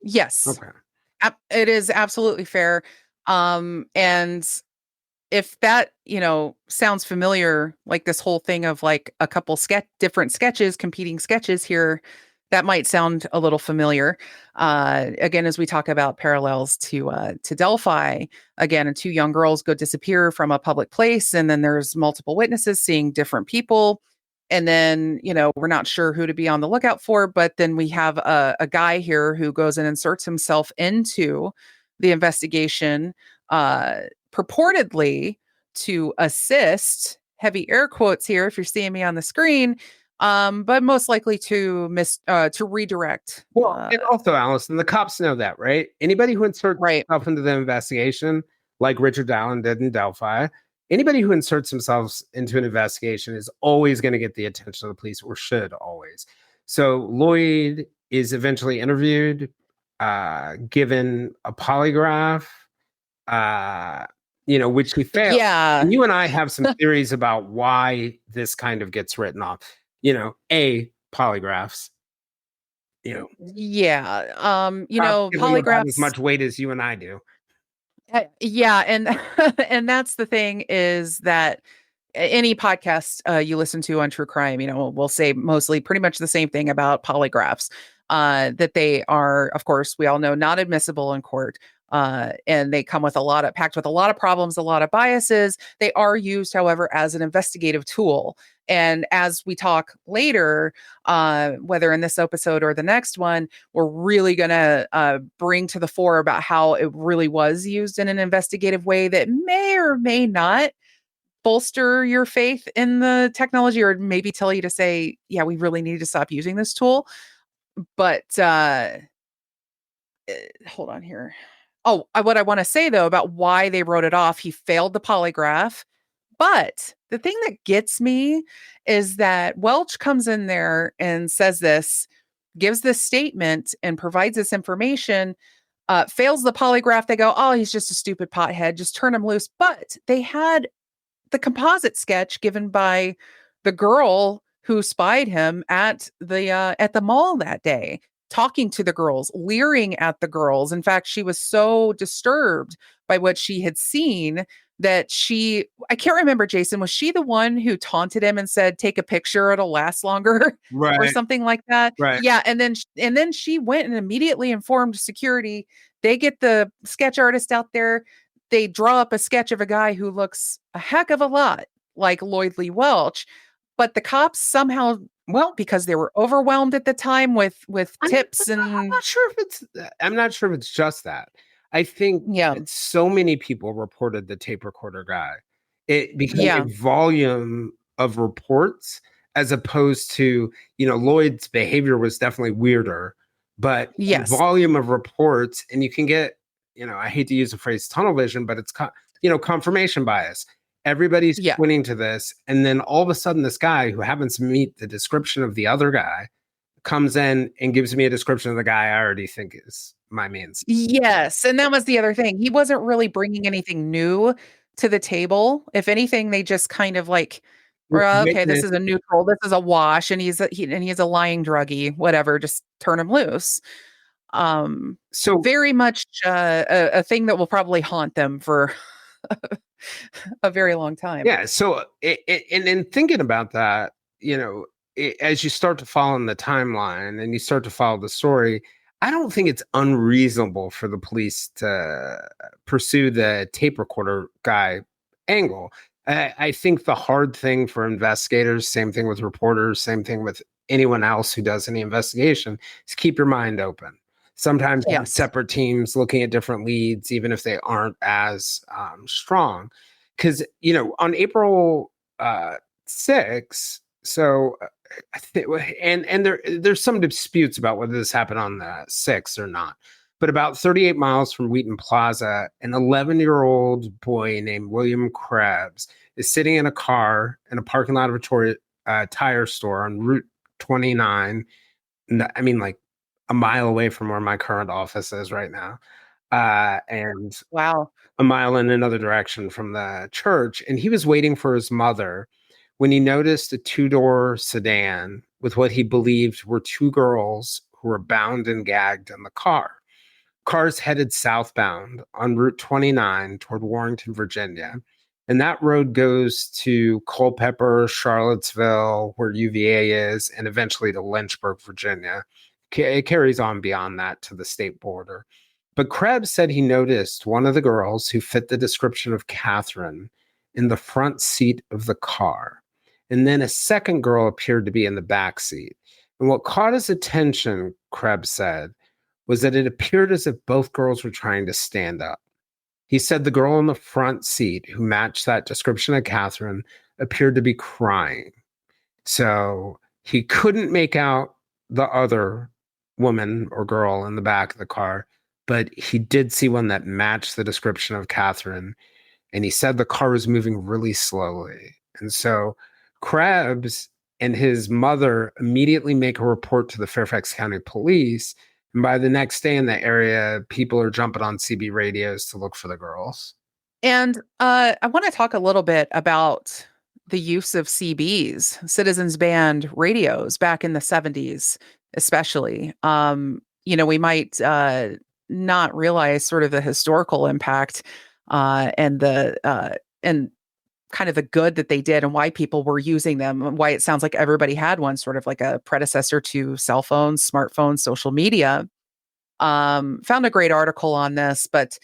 Yes. Okay. It is absolutely fair. And if that, sounds familiar, like this whole thing of like a couple different sketches, competing sketches here, that might sound a little familiar. Again, as we talk about parallels to Delphi, again, two young girls go disappear from a public place, and then there's multiple witnesses seeing different people. And then, we're not sure who to be on the lookout for, but then we have a guy here who goes and inserts himself into the investigation, purportedly to assist, heavy air quotes here if you're seeing me on the screen, but most likely to redirect. Well, and also, Allison, the cops know that, right? Anybody who inserts Right. himself into the investigation, like Richard Allen did in Delphi, anybody who inserts themselves into an investigation is always going to get the attention of the police, or should always. So Lloyd is eventually interviewed, given a polygraph, which he failed. Yeah. And you and I have some theories about why this kind of gets written off. Polygraphs. Yeah. Give them about as Polygraphs. much weight as you and I do. Yeah, and and that's the thing, is that any podcast you listen to on true crime, will say mostly pretty much the same thing about polygraphs. That they are, of course, we all know, not admissible in court. And they come with packed with a lot of problems, a lot of biases. They are used, however, as an investigative tool. And as we talk later, whether in this episode or the next one, we're really going to bring to the fore about how it really was used in an investigative way that may or may not bolster your faith in the technology, or maybe tell you to say, yeah, we really need to stop using this tool. But hold on here. Oh, what I want to say, though, about why they wrote it off: he failed the polygraph. But the thing that gets me is that Welch comes in there and says this, gives this statement and provides this information, fails the polygraph. They go, oh, he's just a stupid pothead, just turn him loose. But they had the composite sketch given by the girl who spied him at the mall that day, talking to the girls, leering at the girls. In fact, she was so disturbed by what she had seen that I can't remember, Jayson, was she the one who taunted him and said, take a picture, it'll last longer, or Right. something like that? Right. Yeah. And then she went and immediately informed security. They get the sketch artist out there. They draw up a sketch of a guy who looks a heck of a lot like Lloyd Lee Welch, but the cops somehow, well, because they were overwhelmed at the time with tips I'm and not sure if it's just that. I think Yeah. that so many people reported the tape recorder guy. It became a Yeah. volume of reports as opposed to, Lloyd's behavior was definitely weirder, but a Yes. volume of reports, and you can get, I hate to use the phrase tunnel vision, but it's, confirmation bias. Everybody's Yeah. pointing to this. And then all of a sudden, this guy who happens to meet the description of the other guy comes in and gives me a description of the guy I already think is my main. Yes, and that was the other thing. He wasn't really bringing anything new to the table. If anything, they just kind of like, well, okay, this Witness. is a neutral, this is a wash, and he's a lying druggie, whatever, just turn him loose. So Very much a thing that will probably haunt them for a very long time. yeah, so and in thinking about that, as you start to follow in the timeline and you start to follow the story, I don't think it's unreasonable for the police to pursue the tape recorder guy angle. I think the hard thing for investigators, same thing with reporters, same thing with anyone else who does any investigation, is keep your mind open. Sometimes have Yes. separate teams looking at different leads, even if they aren't as strong. Because, on April 6th, so I think, and there's some disputes about whether this happened on the 6th or not. But about 38 miles from Wheaton Plaza, an 11-year-old boy named William Krebs is sitting in a car in a parking lot of a tire store on Route 29. I mean, like a mile away from where my current office is right now. And Wow. a mile in another direction from the church. And he was waiting for his mother when he noticed a two-door sedan with what he believed were two girls who were bound and gagged in the car. Cars headed southbound on Route 29 toward Warrenton, Virginia. And that road goes to Culpeper, Charlottesville, where UVA is, and eventually to Lynchburg, Virginia. It carries on beyond that to the state border. But Krebs said he noticed one of the girls who fit the description of Katherine in the front seat of the car. And then a second girl appeared to be in the back seat. And what caught his attention, Krebs said, was that it appeared as if both girls were trying to stand up. He said the girl in the front seat, who matched that description of Katherine, appeared to be crying. So he couldn't make out the other woman or girl in the back of the car, but he did see one that matched the description of Katherine. And he said the car was moving really slowly. And so Krebs and his mother immediately make a report to the Fairfax County Police. And by the next day in the area, people are jumping on CB radios to look for the girls. And I want to talk a little bit about the use of CBs, citizens band radios back in the 70s, especially. We might not realize sort of the historical impact and kind of the good that they did and why people were using them and why it sounds like everybody had one, sort of like a predecessor to cell phones, smartphones, social media. Found a great article on this, but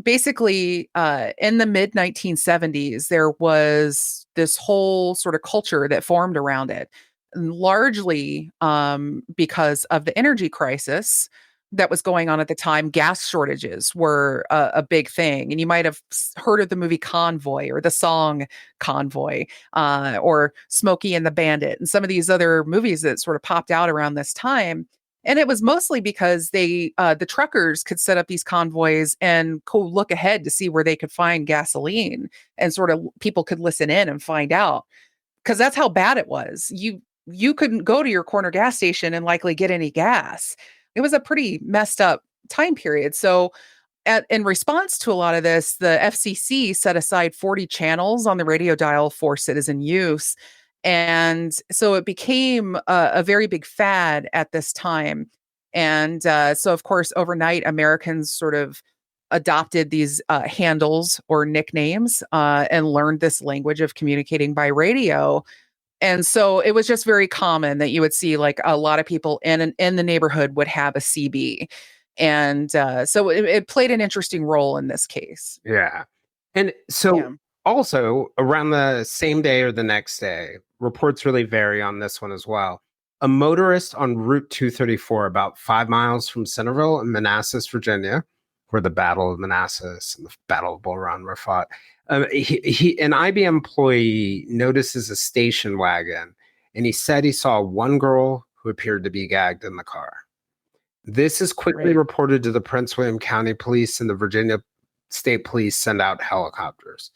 basically, in the mid 1970s, there was this whole sort of culture that formed around it, largely because of the energy crisis that was going on at the time. Gas shortages were a big thing. And you might have heard of the movie Convoy or the song Convoy or Smokey and the Bandit and some of these other movies that sort of popped out around this time. And it was mostly because the truckers could set up these convoys and go look ahead to see where they could find gasoline, and sort of people could listen in and find out, because that's how bad it was. You couldn't go to your corner gas station and likely get any gas. It was a pretty messed up time period. So in response to a lot of this, the FCC set aside 40 channels on the radio dial for citizen use. And so it became a very big fad at this time. And so, of course, overnight, Americans sort of adopted these handles or nicknames and learned this language of communicating by radio. And so it was just very common that you would see like a lot of people in the neighborhood would have a CB. And so it played an interesting role in this case. Yeah. And so Yeah. also around the same day or the next day, reports really vary on this one as well. A motorist on Route 234, about 5 miles from Centerville in Manassas, Virginia, where the Battle of Manassas and the Battle of Bull Run were fought. An IB employee notices a station wagon, and he said he saw one girl who appeared to be gagged in the car. This is quickly reported to the Prince William County Police, and the Virginia State Police send out helicopters.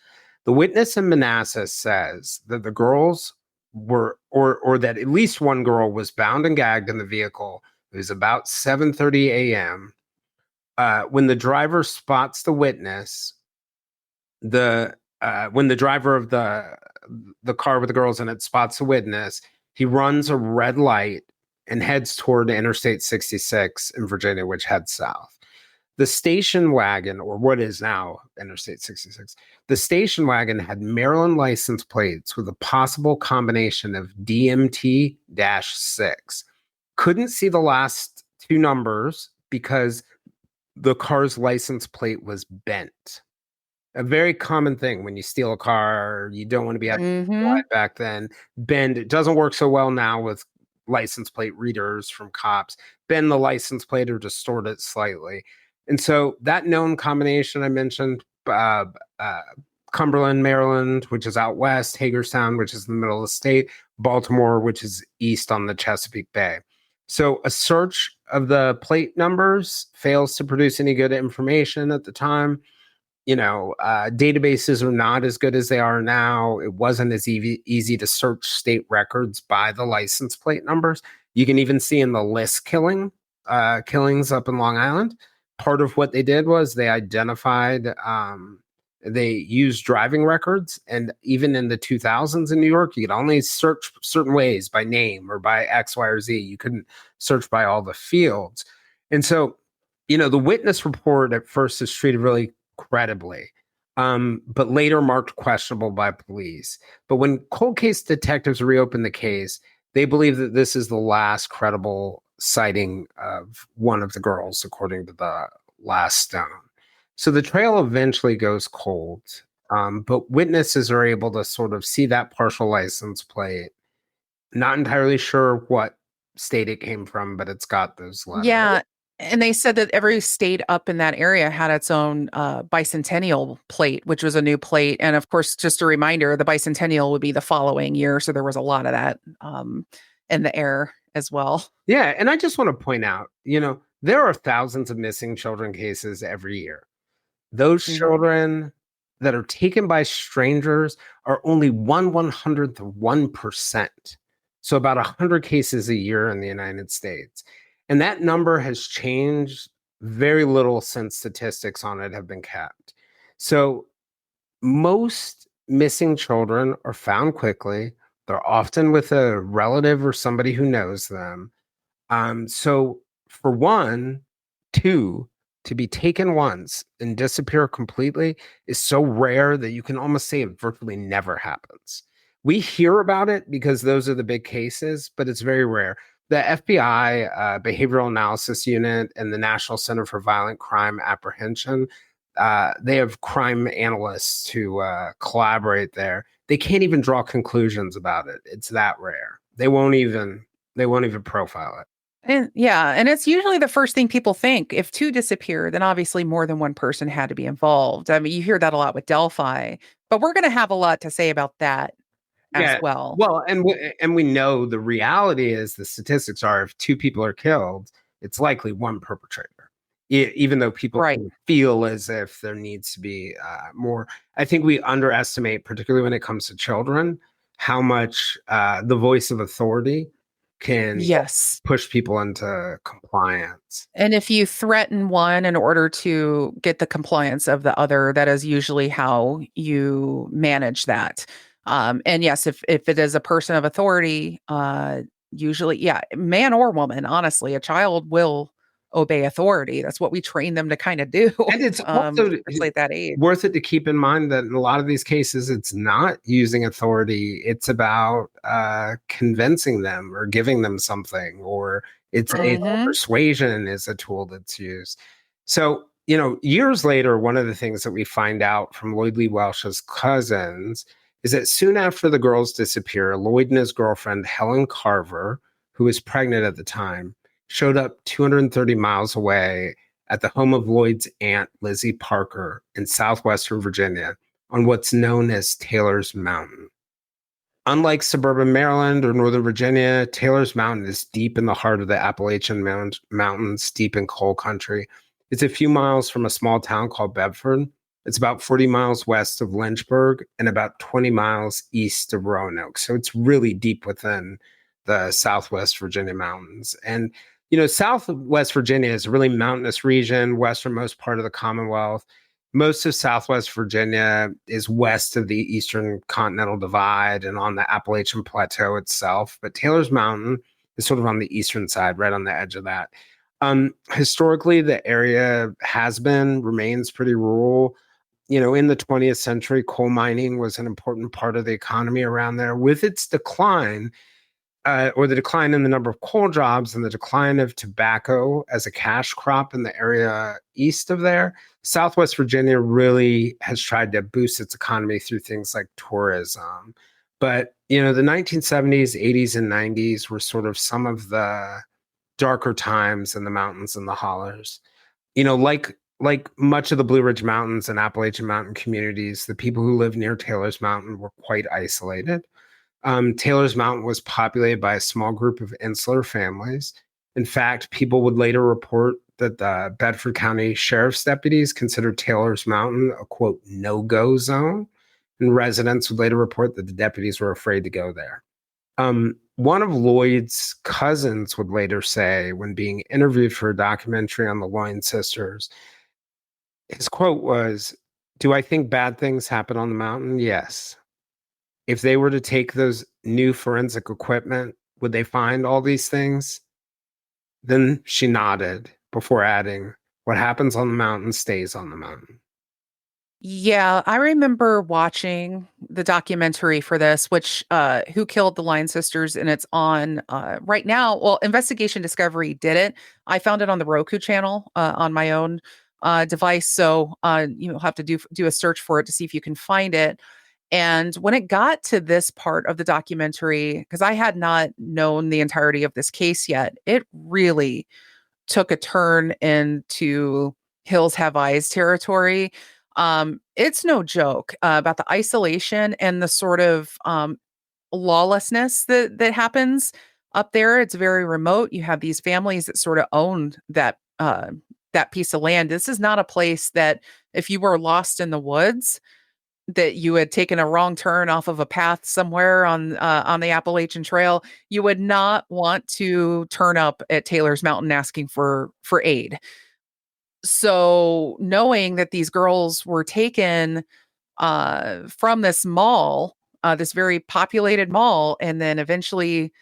The witness in Manassas says that the girls were, or that at least one girl was bound and gagged in the vehicle. It was about 7:30 a.m. When the driver spots the witness, when the driver of the car with the girls in it spots the witness, he runs a red light and heads toward Interstate 66 in Virginia, which heads south. The station wagon, or what is now Interstate 66, the station wagon had Maryland license plates with a possible combination of DMT-6. Couldn't see the last two numbers because the car's license plate was bent. A very common thing when you steal a car, you don't want to be able to drive back then. Bend, it doesn't work so well now with license plate readers from cops. Bend the license plate or distort it slightly. And so that known combination I mentioned, Cumberland, Maryland, which is out west, Hagerstown, which is in the middle of the state, Baltimore, which is east on the Chesapeake Bay. So a search of the plate numbers fails to produce any good information at the time. Databases are not as good as they are now. It wasn't as easy to search state records by the license plate numbers. You can even see in the list killings up in Long Island. Part of what they did was they identified, they used driving records. And even in the 2000s in New York, you could only search certain ways by name or by X, Y, or Z. You couldn't search by all the fields. And so, the witness report at first is treated really credibly, but later marked questionable by police. But when cold case detectives reopened the case, they believe that this is the last credible sighting of one of the girls, according to the last stone. So the trail eventually goes cold, but witnesses are able to sort of see that partial license plate. Not entirely sure what state it came from, but it's got those letters. Yeah. And they said that every state up in that area had its own bicentennial plate, which was a new plate. And of course, just a reminder, the bicentennial would be the following year. So there was a lot of that in the air as well. Yeah. And I just want to point out, there are thousands of missing children cases every year. Those children that are taken by strangers are only 1/100th of 1%. So about 100 cases a year in the United States. And that number has changed very little since statistics on it have been kept. So most missing children are found quickly. They're often with a relative or somebody who knows them. So for two, to be taken once and disappear completely is so rare that you can almost say it virtually never happens. We hear about it because those are the big cases, but it's very rare. The FBI Behavioral Analysis Unit and the National Center for Violent Crime Apprehension, they have crime analysts to collaborate there. They can't even draw conclusions about it. It's that rare. They won't even profile it. And it's usually the first thing people think. If two disappear, then obviously more than one person had to be involved. I mean, you hear that a lot with Delphi, but we're going to have a lot to say about that as well. Well, and we know the reality is the statistics are if two people are killed, it's likely one perpetrator. Even though people feel as if there needs to be more. I think we underestimate, particularly when it comes to children, how much the voice of authority can push people into compliance. And if you threaten one in order to get the compliance of the other, that is usually how you manage that. And yes, if it is a person of authority, usually, man or woman, honestly, a child will obey authority. That's what we train them to kind of do. And it's also especially at that age. Worth it to keep in mind that in a lot of these cases, it's not using authority. It's about convincing them or giving them something, or it's persuasion is a tool that's used. So, years later, one of the things that we find out from Lloyd Lee Welsh's cousins is that soon after the girls disappear, Lloyd and his girlfriend, Helen Carver, who was pregnant at the time, showed up 230 miles away at the home of Lloyd's aunt, Lizzie Parker, in southwestern Virginia on what's known as Taylor's Mountain. Unlike suburban Maryland or Northern Virginia, Taylor's Mountain is deep in the heart of the Appalachian Mountains, deep in coal country. It's a few miles from a small town called Bedford. It's about 40 miles west of Lynchburg and about 20 miles east of Roanoke. So it's really deep within the Southwest Virginia mountains. And, Southwest Virginia is a really mountainous region, westernmost part of the Commonwealth. Most of Southwest Virginia is west of the Eastern Continental Divide and on the Appalachian Plateau itself. But Taylor's Mountain is sort of on the eastern side, right on the edge of that. Historically, the area remains pretty rural. In the 20th century, coal mining was an important part of the economy around there. With its decline, or the decline in the number of coal jobs and the decline of tobacco as a cash crop in the area east of there, Southwest Virginia really has tried to boost its economy through things like tourism. But, the 1970s, 80s, and 90s were sort of some of the darker times in the mountains and the hollers. Like much of the Blue Ridge Mountains and Appalachian Mountain communities, the people who lived near Taylor's Mountain were quite isolated. Taylor's Mountain was populated by a small group of insular families. In fact, people would later report that the Bedford County Sheriff's deputies considered Taylor's Mountain a, quote, no-go zone. And residents would later report that the deputies were afraid to go there. One of Lloyd's cousins would later say, when being interviewed for a documentary on the Lyon sisters, his quote was, "Do I think bad things happen on the mountain? Yes. If they were to take those new forensic equipment, would they find all these things?" Then she nodded before adding, "What happens on the mountain stays on the mountain." Yeah, I remember watching the documentary for this, which Who Killed the Lyon Sisters, and it's on right now. Well, Investigation Discovery did it. I found it on the Roku channel on my own device, so you'll have to do a search for it to see if you can find it. And when it got to this part of the documentary, because I had not known the entirety of this case yet, it really took a turn into Hills Have Eyes territory. It's no joke about the isolation and the sort of lawlessness that happens up there. It's very remote. You have these families that sort of own that piece of land. This is not a place that if you were lost in the woods, that you had taken a wrong turn off of a path somewhere on the Appalachian Trail, you would not want to turn up at Taylor's Mountain asking for aid. So knowing that these girls were taken from this mall, this very populated mall, and then eventually,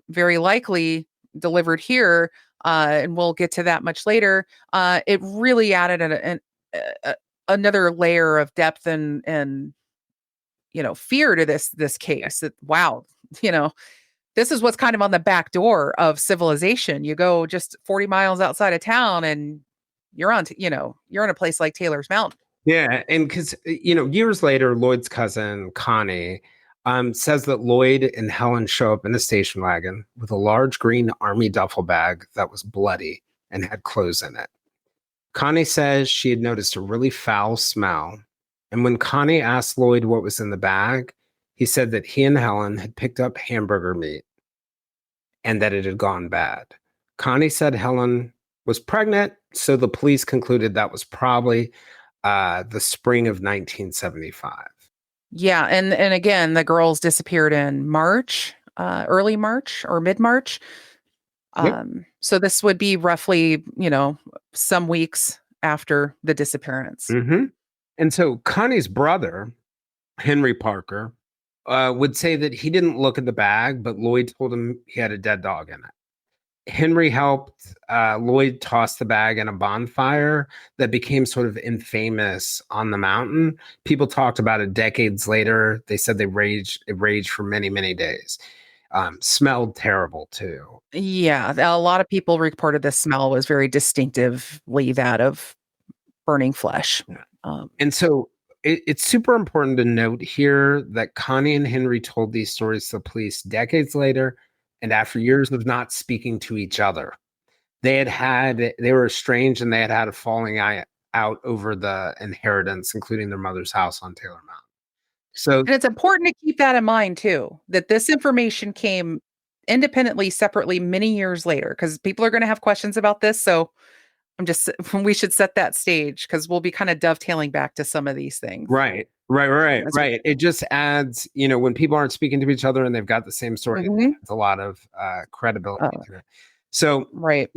very likely, delivered here, and we'll get to that much later, it really added another layer of depth and fear to this case. That, wow, this is what's kind of on the back door of civilization. You go just 40 miles outside of town and you're in a place like Taylor's Mountain. Yeah, and because years later, Lloyd's cousin Connie says that Lloyd and Helen show up in a station wagon with a large green army duffel bag that was bloody and had clothes in it. Connie says she had noticed a really foul smell, and when Connie asked Lloyd what was in the bag, he said that he and Helen had picked up hamburger meat and that it had gone bad. Connie said Helen was pregnant, so the police concluded that was probably the spring of 1975. Yeah, and again, the girls disappeared in March, early March or mid-March. Yep. So this would be roughly, some weeks after the disappearance. Mm-hmm. And so Connie's brother, Henry Parker, would say that he didn't look at the bag, but Lloyd told him he had a dead dog in it. Henry helped Lloyd toss the bag in a bonfire that became sort of infamous on the mountain. People talked about it decades later. They said it raged for many, many days. Smelled terrible too. Yeah, a lot of people reported the smell was very distinctively that of burning flesh. And so it's super important to note here that Connie and Henry told these stories to the police decades later and after years of not speaking to each other. They were estranged, and they had a falling out over the inheritance, including their mother's house on Taylor Mountain. So And it's important to keep that in mind too, that this information came independently, separately, many years later, because people are going to have questions about this. So we should set that stage because we'll be kind of dovetailing back to some of these things. As we right. It just adds, when people aren't speaking to each other and they've got the same story, it Mhm. adds a lot of credibility Uh, to it. So, right.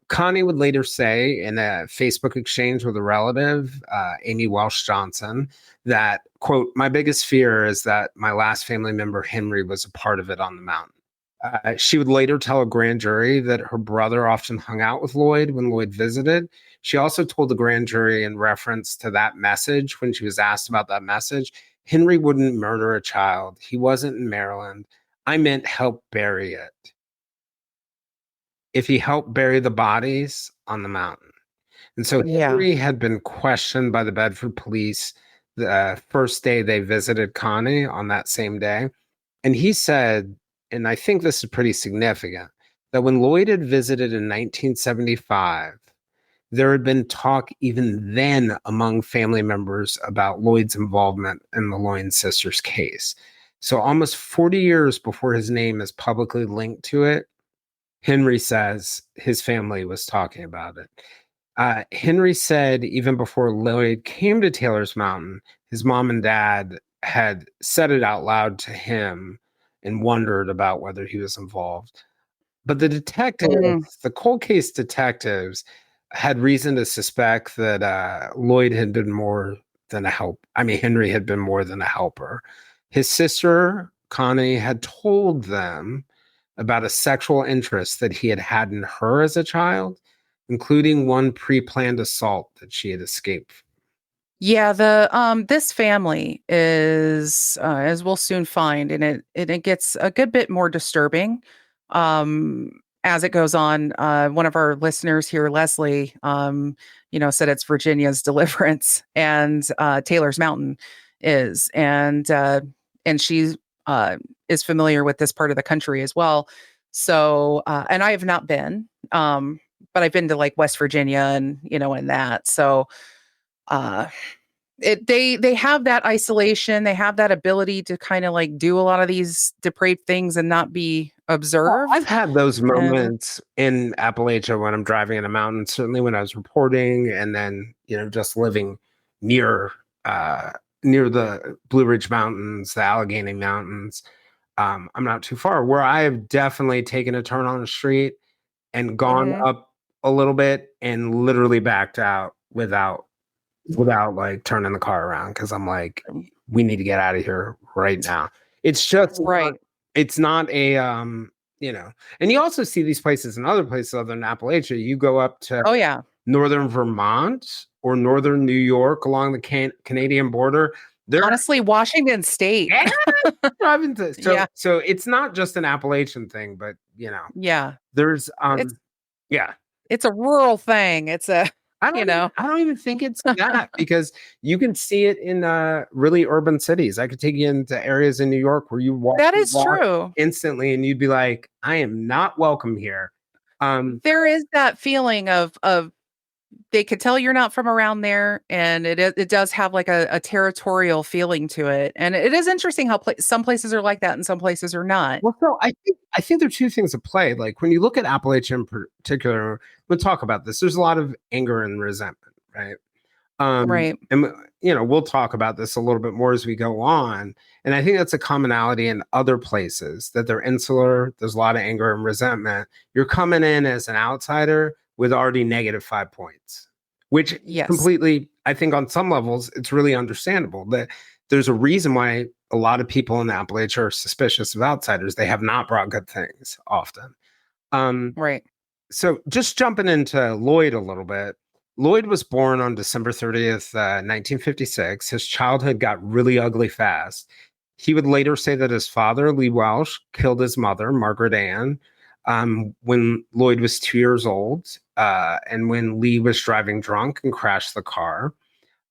Connie would later say in a Facebook exchange with a relative, Amy Welsh Johnson, that, quote, "My biggest fear is that my last family member, Henry, was a part of it on the mountain." She would later tell a grand jury that her brother often hung out with Lloyd when Lloyd visited. She also told the grand jury, in reference to that message, when she was asked about that message, "Henry wouldn't murder a child. He wasn't in Maryland. I meant help bury it. If he helped bury the bodies on the mountain." And so Yeah. Henry had been questioned by the Bedford police the first day they visited Connie on that same day. And he said, and I think this is pretty significant, that when Lloyd had visited in 1975, there had been talk even then among family members about Lloyd's involvement in the Loyne sisters case. So almost 40 years before his name is publicly linked to it, Henry says his family was talking about it. Henry said even before Lloyd came to Taylor's Mountain, his mom and dad had said it out loud to him and wondered about whether he was involved. But Mm, the cold case detectives, had reason to suspect that Lloyd had been more than a help. I mean, Henry had been more than a helper. His sister, Connie, had told them about a sexual interest that he had had in her as a child, including one pre-planned assault that she had escaped. yeah, the this family is as we'll soon find, and it gets a good bit more disturbing as it goes on. One of our listeners here, Leslie, said it's Virginia's Deliverance, and Taylor's Mountain is, and she is familiar with this part of the country as well. So, and I have not been, but I've been to like West Virginia and and that. So uh they have that isolation, they have that ability to kind of like do a lot of these depraved things and not be Well, I've observed. had those And moments in Appalachia when I'm driving in a mountain, certainly when I was reporting, and then, just living near uh, near the Blue Ridge Mountains, the Allegheny Mountains. I'm not too far, where I have definitely taken a turn on the street and gone Mhm. up a little bit and literally backed out without like turning the car around, because I'm like, we need to get out of here right now. It's just not, Right. it's not a you know, and you also see these places in other places other than Appalachia. You go up to Oh yeah. northern Vermont or northern New York along the Canadian border. There, Honestly, Washington State. yeah, driving to, Yeah. so it's not just an Appalachian thing, but Yeah. there's It's yeah. it's a rural thing. It's a you know. I don't even think it's that, because you can see it in really urban cities. I could take you into areas in New York where That you is walk true. instantly and you'd be like, I am not welcome here. There is that feeling of they could tell you're not from around there, and it does have like a territorial feeling to it. And it is interesting how some places are like that and some places are not. Well, so I think there are two things at play. Like when you look at Appalachia in particular, we'll talk about this. There's a lot of anger and resentment, right? Right. And we'll talk about this a little bit more as we go on. And I think that's a commonality in other places, that they're insular. There's a lot of anger and resentment. You're coming in as an outsider with already negative 5 points, which Yes. completely, I think on some levels, it's really understandable that there's a reason why a lot of people in Appalachia are suspicious of outsiders. They have not brought good things often. Um, Right. so just jumping into Lloyd a little bit. Lloyd was born on December 30th, 1956. His childhood got really ugly fast. He would later say that his father, Lee Welsh, killed his mother, Margaret Ann, when Lloyd was 2 years old, and when Lee was driving drunk and crashed the car.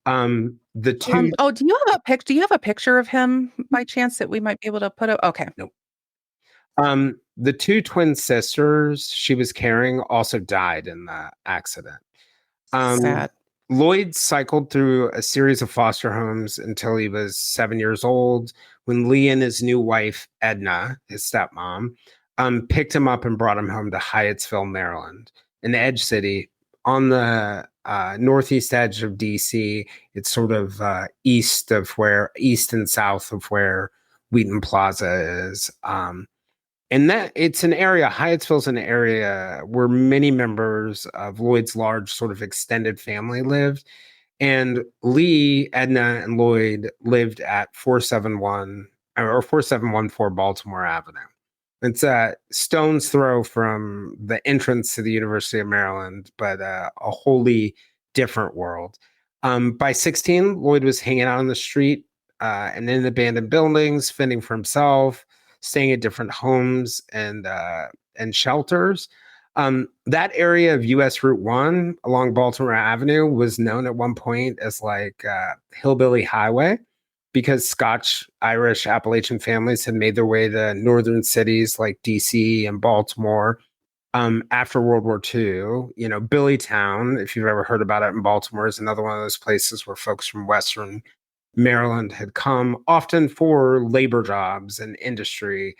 The two, Oh, do you have a picture of him by chance that we might be able to put up? Okay. nope. the two twin sisters she was carrying also died in the accident. Um, Sad. Lloyd cycled through a series of foster homes until he was 7 years old, when Lee and his new wife, Edna, his stepmom, picked him up and brought him home to Hyattsville, Maryland, an edge city on the northeast edge of DC. It's sort of east and south of where Wheaton Plaza is. And that it's an area, Hyattsville's an area where many members of Lloyd's large sort of extended family lived. And Lee, Edna, and Lloyd lived at 471 or 4714 Baltimore Avenue. It's a stone's throw from the entrance to the University of Maryland, but a wholly different world. By 16, Lloyd was hanging out on the street and in abandoned buildings, fending for himself, staying at different homes and shelters. That area of US Route 1 along Baltimore Avenue was known at one point as like Hillbilly Highway, because Scotch, Irish, Appalachian families had made their way to northern cities like DC and Baltimore after World War II. You know, Billytown, if you've ever heard about it in Baltimore, is another one of those places where folks from Western Maryland had come, often for labor jobs and industry.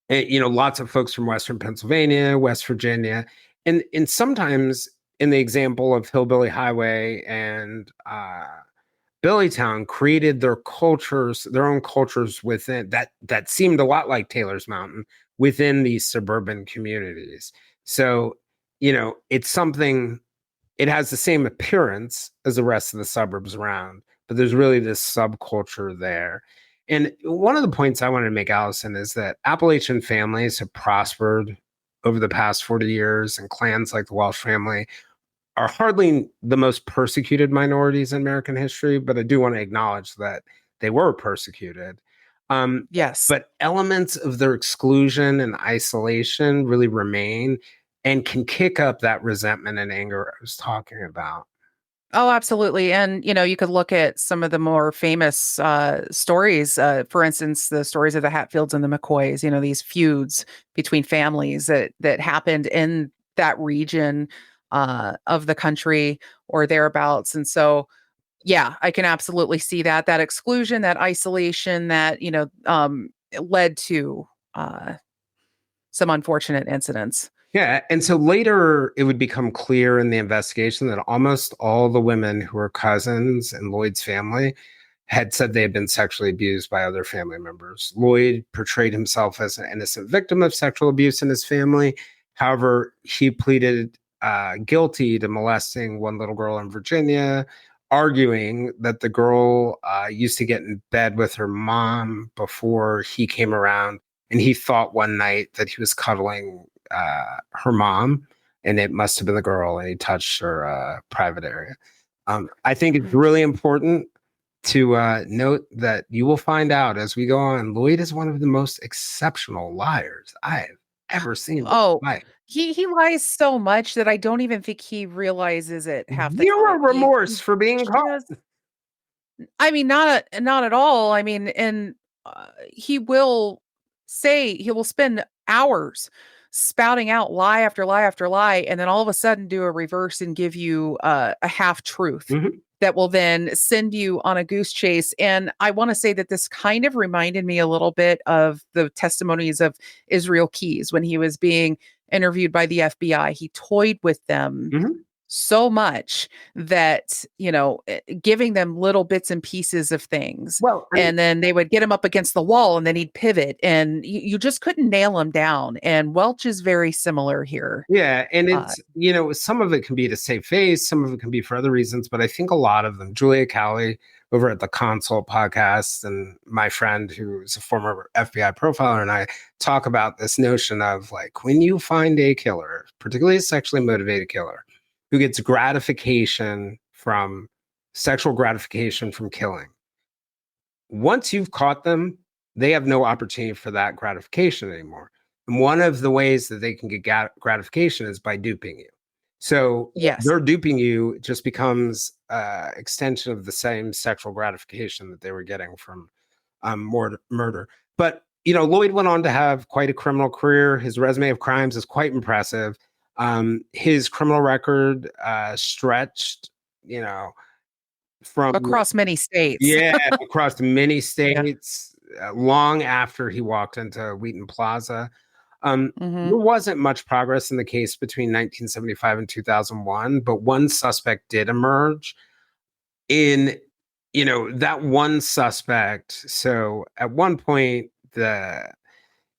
And, you know, lots of folks from Western Pennsylvania, West Virginia, and sometimes in the example of Hillbilly Highway and Billytown, created their cultures, their own cultures within that seemed a lot like Taylor's Mountain within these suburban communities. So, you know, it's something, it has the same appearance as the rest of the suburbs around, but there's really this subculture there. And one of the points I wanted to make, Allison, is that Appalachian families have prospered over the past 40 years, and clans like the Welsh family are hardly the most persecuted minorities in American history, but I do want to acknowledge that they were persecuted. Yes. But elements of their exclusion and isolation really remain and can kick up that resentment and anger I was talking about. Oh, absolutely. And, you know, you could look at some of the more famous stories, for instance, the stories of the Hatfields and the McCoys, you know, these feuds between families that happened in that region of the country or thereabouts. And so, yeah, I can absolutely see that exclusion, that isolation, that, you know, led to some unfortunate incidents. Yeah. And so later it would become clear in the investigation that almost all the women who were cousins in Lloyd's family had said they had been sexually abused by other family members. Lloyd portrayed himself as an innocent victim of sexual abuse in his family. However, he pleaded guilty to molesting one little girl in Virginia, arguing that the girl used to get in bed with her mom before he came around. And he thought one night that he was cuddling her mom, and it must have been the girl, and he touched her private area. I think it's really important to note that you will find out as we go on, Lloyd is one of the most exceptional liars I've ever seen in Oh, my life. he lies so much that I don't even think he realizes it half the Zero time. remorse He for being caught. just, I mean, not at all. I mean, and he will spend hours spouting out lie after lie after lie, and then all of a sudden do a reverse and give you a half truth Mhm. that will then send you on a goose chase. And I want to say that this kind of reminded me a little bit of the testimonies of Israel Keys when he was being interviewed by the FBI. He toyed with them Mhm. so much that, you know, giving them little bits and pieces of things. Well, and And then they would get him up against the wall and then he'd pivot and you just couldn't nail him down. And Welch is very similar here. yeah, and Uh, it's, you know, some of it can be to save face, some of it can be for other reasons, but I think a lot of them, Julia Cowley over at the Consult podcast, and my friend who's a former FBI profiler, and I talk about this notion of like when you find a killer, particularly a sexually motivated killer, who gets sexual gratification from killing. Once you've caught them, they have no opportunity for that gratification anymore. And one of the ways that they can get gratification is by duping you. So yes. they're duping you just becomes extension of the same sexual gratification that they were getting from murder. But Lloyd went on to have quite a criminal career. His resume of crimes is quite impressive. His criminal record stretched, from Across many states. yeah, across many Yeah. states, long after he walked into Wheaton Plaza. Hmm. There wasn't much progress in the case between 1975 and 2001, but one suspect did emerge. In that one suspect. So at one point, the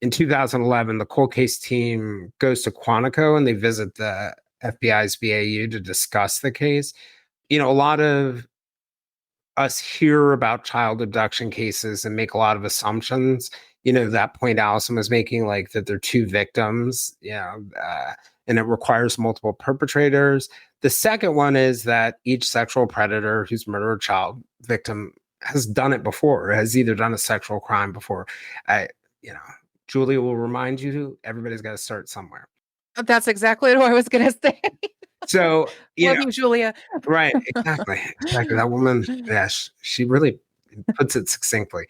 in 2011, the cold case team goes to Quantico and they visit the FBI's BAU to discuss the case. A lot of us hear about child abduction cases and make a lot of assumptions. That point Allison was making, like that they're two victims, and it requires multiple perpetrators. The second one is that each sexual predator who's murdered a child victim has done it before, has either done a sexual crime before. I, you know, Julia will remind you, everybody's got to start somewhere. That's exactly what I was going to say. So, Love you, Julia. right, exactly. That woman, yes, she really puts it succinctly.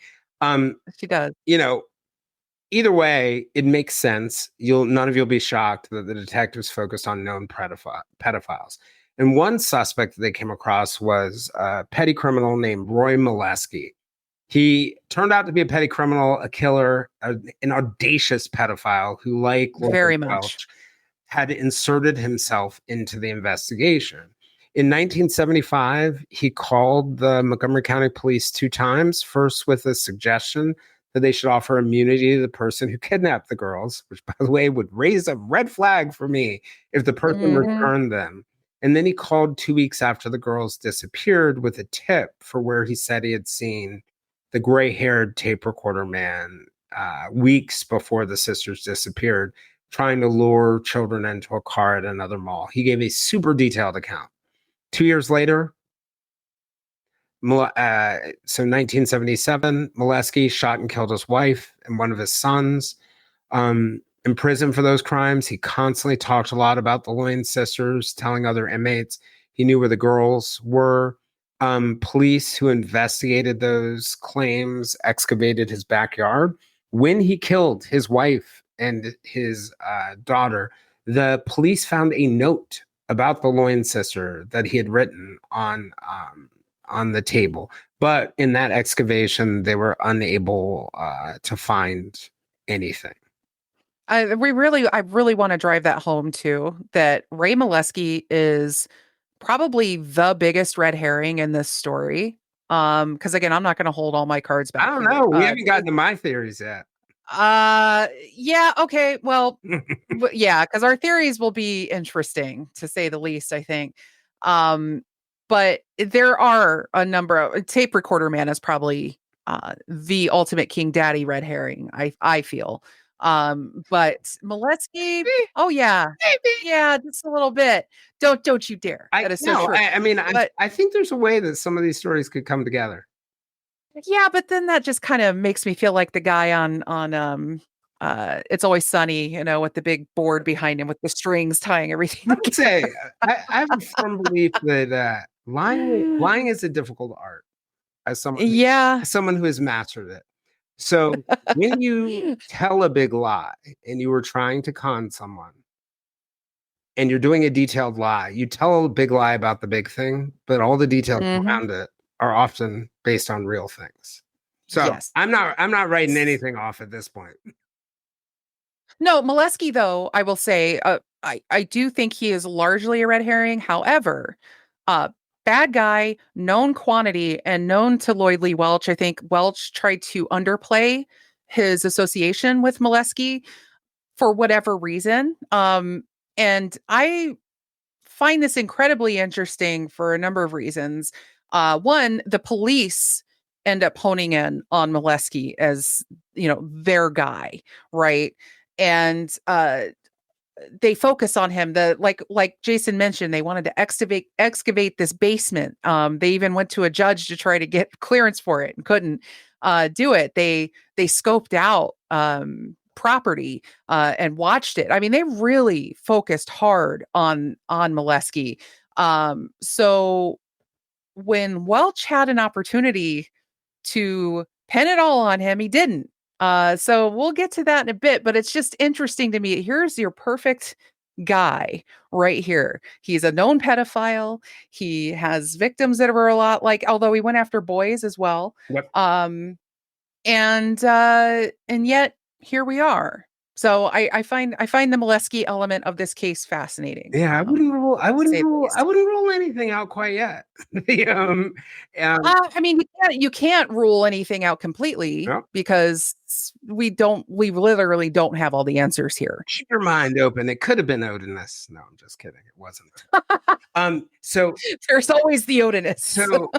She does. Either way, it makes sense. None of you'll be shocked that the detectives focused on known pedophiles. And one suspect that they came across was a petty criminal named Roy Molesky. He turned out to be a petty criminal, a killer, an audacious pedophile who, like Very Lloyd much. Welch, had inserted himself into the investigation. In 1975, he called the Montgomery County Police 2 times, first with a suggestion that they should offer immunity to the person who kidnapped the girls, which, by the way, would raise a red flag for me if the person returned them. And then he called 2 weeks after the girls disappeared with a tip for where he said he had seen the gray-haired tape recorder man weeks before the sisters disappeared, trying to lure children into a car at another mall. He gave a super detailed account. 2 years later, so 1977, Molesky shot and killed his wife and one of his sons. In prison for those crimes, he constantly talked a lot about the Lyon sisters, telling other inmates he knew where the girls were. Police who investigated those claims excavated his backyard. When he killed his wife and his daughter, the police found a note about the Lyon sister that he had written on the table. But in that excavation, they were unable to find anything. I really want to drive that home too, that Ray Molesky is probably the biggest red herring in this story. Because again, I'm not going to hold all my cards I back don't here. know. We haven't gotten to my theories yet. Yeah, okay. Well, yeah, because our theories will be interesting to say the least, I think. But there are a number of tape recorder man is probably the ultimate king daddy red herring, I feel. But Molesky, oh yeah. Yeah, just a little bit. Don't you dare. That is so true. I think there's a way that some of these stories could come together. Yeah, but then that just kind of makes me feel like the guy on It's Always Sunny, with the big board behind him with the strings tying everything I would say I have a firm belief that lying is a difficult art as someone who has mastered it. So when you tell a big lie and you were trying to con someone and you're doing a detailed lie, you tell a big lie about the big thing, but all the details around it are often based on real things. So Yes. I'm not writing anything off at this point. No, Molesky, though, I will say, I do think he is largely a red herring. However, bad guy, known quantity, and known to Lloyd Lee Welch. I think Welch tried to underplay his association with Molesky for whatever reason. And I find this incredibly interesting for a number of reasons. One, the police end up honing in on Molesky as, their guy, right? And they focus on him. Like Jayson mentioned, they wanted to excavate this basement. They even went to a judge to try to get clearance for it and couldn't do it. They scoped out property and watched it. I mean, they really focused hard on Molesky. So when Welch had an opportunity to pin it all on him, he didn't. So we'll get to that in a bit, but it's just interesting to me. Here's your perfect guy right here. He's a known pedophile. He has victims that are a lot like, although he went after boys as well. Yep. And yet here we are. So I find the Molesky element of this case fascinating. Yeah, I wouldn't rule. To say the least. I wouldn't rule anything out quite yet. The, I mean, you can't rule anything out completely Yep. because we literally don't have all the answers here. Keep your mind open. It could have been Odinus. No, I'm just kidding. It wasn't. So There's always the Odinist. So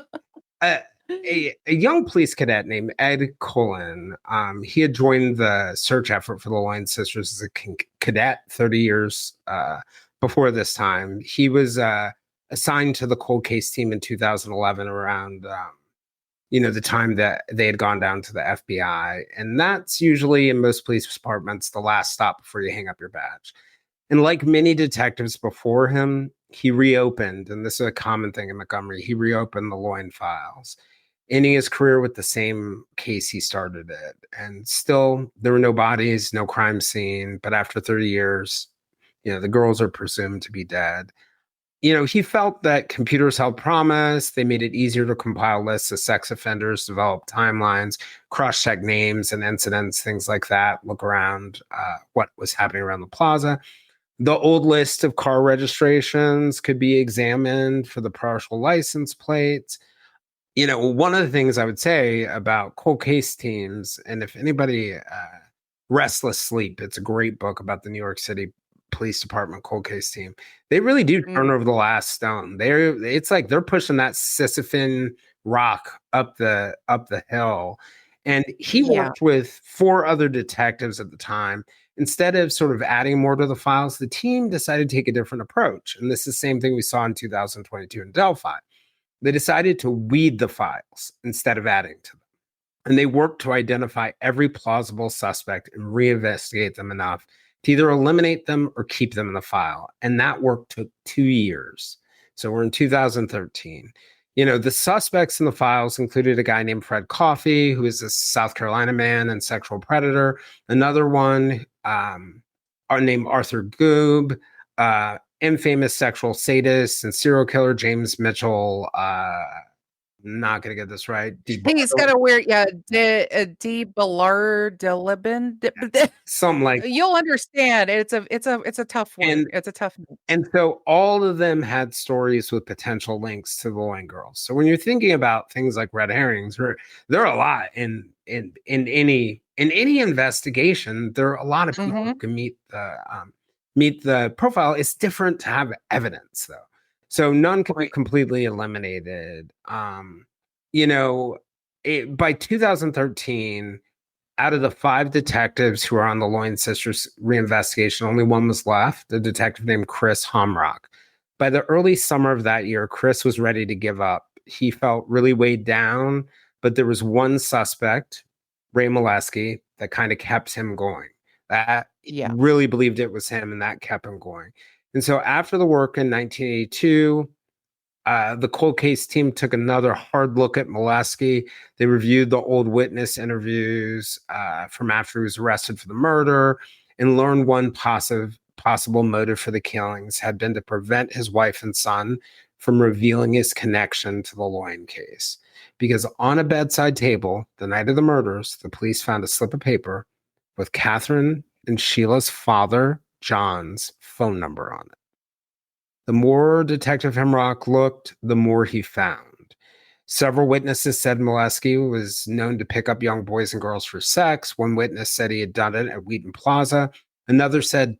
a young police cadet named Ed Cullen, he had joined the search effort for the Lyon sisters as a cadet 30 years before this time. He was assigned to the cold case team in 2011 around the time that they had gone down to the FBI. And that's usually in most police departments the last stop before you hang up your badge. And like many detectives before him, he reopened, and this is a common thing in Montgomery, he reopened the Lyon files, ending his career with the same case he started it. And still, there were no bodies, no crime scene. But after 30 years, the girls are presumed to be dead. He felt that computers held promise. They made it easier to compile lists of sex offenders, develop timelines, cross-check names and incidents, things like that, look around what was happening around the plaza. The old list of car registrations could be examined for the partial license plates. One of the things I would say about cold case teams, and if anybody, Restless Sleep, it's a great book about the New York City Police Department cold case team. They really do turn over the last stone. It's like they're pushing that Sisyphean rock up the hill. And he worked with 4 other detectives at the time. Instead of sort of adding more to the files, the team decided to take a different approach. And this is the same thing we saw in 2022 in Delphi. They decided to weed the files instead of adding to them. And they worked to identify every plausible suspect and reinvestigate them enough to either eliminate them or keep them in the file. And that work took 2 years. So we're in 2013. The suspects in the files included a guy named Fred Coffey, who is a South Carolina man and sexual predator. Another one named Arthur Goob, infamous sexual sadist and serial killer James Mitchell. Not gonna get this right. He's got a weird, D. Ballard Delibin. Something like you'll understand. It's a tough one. It's a tough one. And so all of them had stories with potential links to the Lyon girls. So when you're thinking about things like red herrings, there are a lot in any investigation. There are a lot of people who can meet the profile. It's different to have evidence, though. So none can be completely eliminated. By 2013, out of the 5 detectives who are on the Lyon sisters reinvestigation, only one was left, a detective named Chris Homrock. By the early summer of that year, Chris was ready to give up. He felt really weighed down, but there was one suspect, Ray Molesky, that kind of kept him going. That really believed it was him, and that kept him going. And so after the work in 1982, the cold case team took another hard look at Molesky. They reviewed the old witness interviews from after he was arrested for the murder and learned one possible motive for the killings had been to prevent his wife and son from revealing his connection to the Lyon case. Because on a bedside table, the night of the murders, the police found a slip of paper with Katherine and Sheila's father, John's phone number on it. The more Detective Hemrock looked, the more he found. Several witnesses said Molesky was known to pick up young boys and girls for sex. One witness said he had done it at Wheaton Plaza. Another said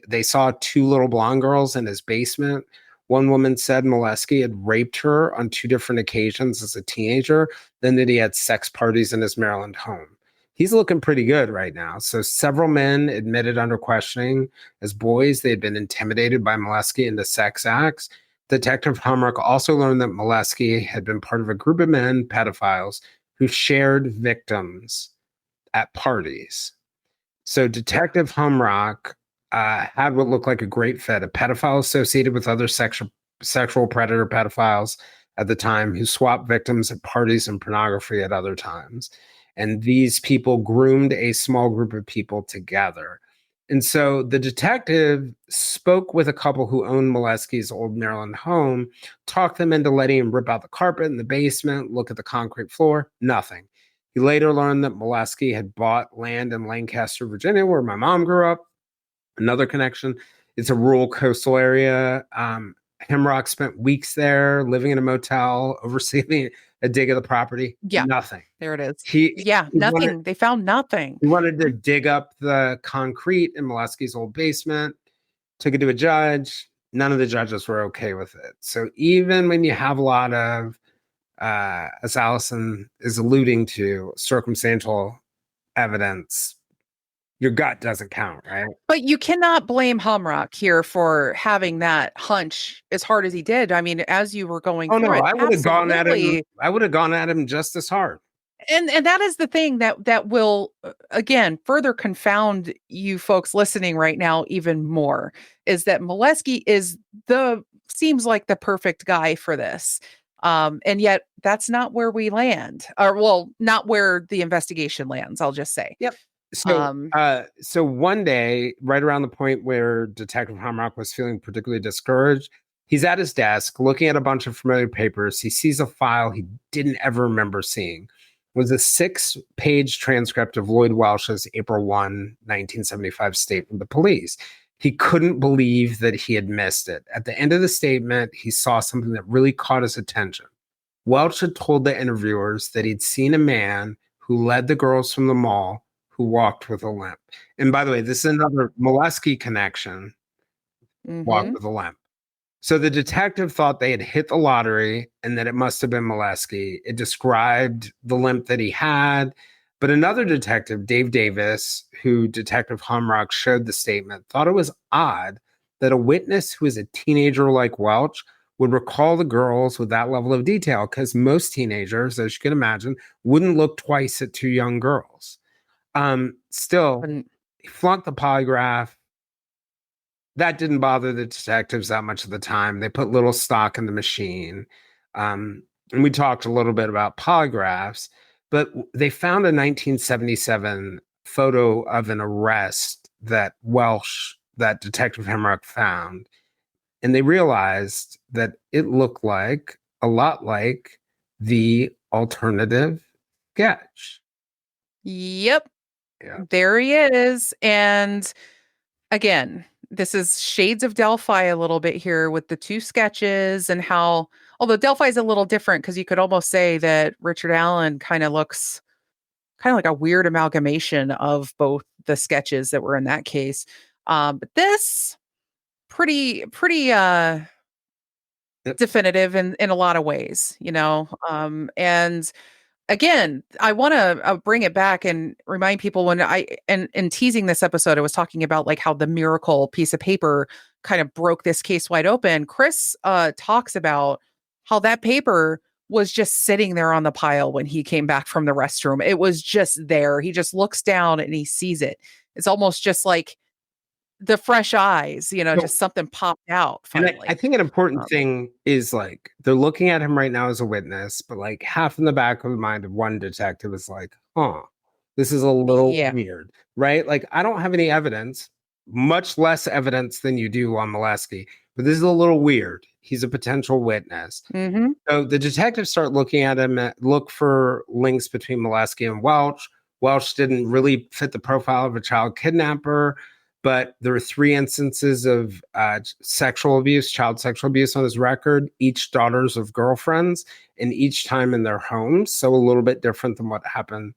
they saw 2 little blonde girls in his basement. One woman said Molesky had raped her on 2 different occasions as a teenager, then that he had sex parties in his Maryland home. He's looking pretty good right now. So several men admitted under questioning as boys they had been intimidated by Molesky into sex acts. Detective Humrock also learned that Molesky had been part of a group of men, pedophiles, who shared victims at parties. So Detective Humrock had what looked like a great fit, a pedophile associated with other sexual predator pedophiles at the time who swapped victims at parties and pornography at other times. And these people groomed a small group of people together. And so the detective spoke with a couple who owned Molesky's old Maryland home, talked them into letting him rip out the carpet in the basement, look at the concrete floor, nothing. He later learned that Molesky had bought land in Lancaster, Virginia, where my mom grew up. Another connection. It's a rural coastal area. Hemrock spent weeks there, living in a motel, overseeing a dig of the property. Yeah. Nothing. There it is. He Nothing. They found nothing. He wanted to dig up the concrete in Molesky's old basement, took it to a judge. None of the judges were okay with it. So even when you have a lot of, as Allison is alluding to, circumstantial evidence, your gut doesn't count, right? But you cannot blame Humrock here for having that hunch as hard as he did. I mean, as you were going through it, I would have gone at him. absolutely. I would have gone at him just as hard. And that is the thing that will again further confound you folks listening right now even more, is that Molesky seems like the perfect guy for this. And yet that's not where we land, or well, not where the investigation lands, I'll just say. Yep. So one day, right around the point where Detective Hamrock was feeling particularly discouraged, he's at his desk looking at a bunch of familiar papers. He sees a file he didn't ever remember seeing. It was a 6-page transcript of Lloyd Welch's April 1, 1975 statement to police. He couldn't believe that he had missed it. At the end of the statement, he saw something that really caught his attention. Welch had told the interviewers that he'd seen a man who led the girls from the mall who walked with a limp. And by the way, this is another Molesky connection, walked with a limp. So the detective thought they had hit the lottery and that it must have been Molesky. It described the limp that he had. But another detective, Dave Davis, who Detective Humrock showed the statement, thought it was odd that a witness who was a teenager like Welch would recall the girls with that level of detail, because most teenagers, as you can imagine, wouldn't look twice at two young girls. Still, he flunked the polygraph. That didn't bother the detectives that much of the time. They put little stock in the machine. And we talked a little bit about polygraphs, but they found a 1977 photo of an arrest that Detective Hemrock found. And they realized that it looked like a lot like the alternative sketch. Yep. Yeah. There he is. And again, this is shades of Delphi a little bit here with the two sketches, and how, although Delphi is a little different, because you could almost say that Richard Allen kind of looks kind of like a weird amalgamation of both the sketches that were in that case. But this pretty definitive in a lot of ways, and again, I want to bring it back and remind people, when in teasing this episode, I was talking about like how the miracle piece of paper kind of broke this case wide open. Chris talks about how that paper was just sitting there on the pile when he came back from the restroom. It was just there. He just looks down and he sees it. It's almost just like the fresh eyes, just something popped out finally. And I think an important thing is, like, they're looking at him right now as a witness, but like half in the back of the mind of one detective is like, this is a little weird, right? Like, I don't have any evidence, much less evidence than you do on Molesky, but this is a little weird. He's a potential witness. So the detectives start looking at him, look for links between Molesky and Welch. Welch didn't really fit the profile of a child kidnapper, but there were 3 instances of child sexual abuse on his record, each daughters of girlfriends, and each time in their homes. So a little bit different than what happened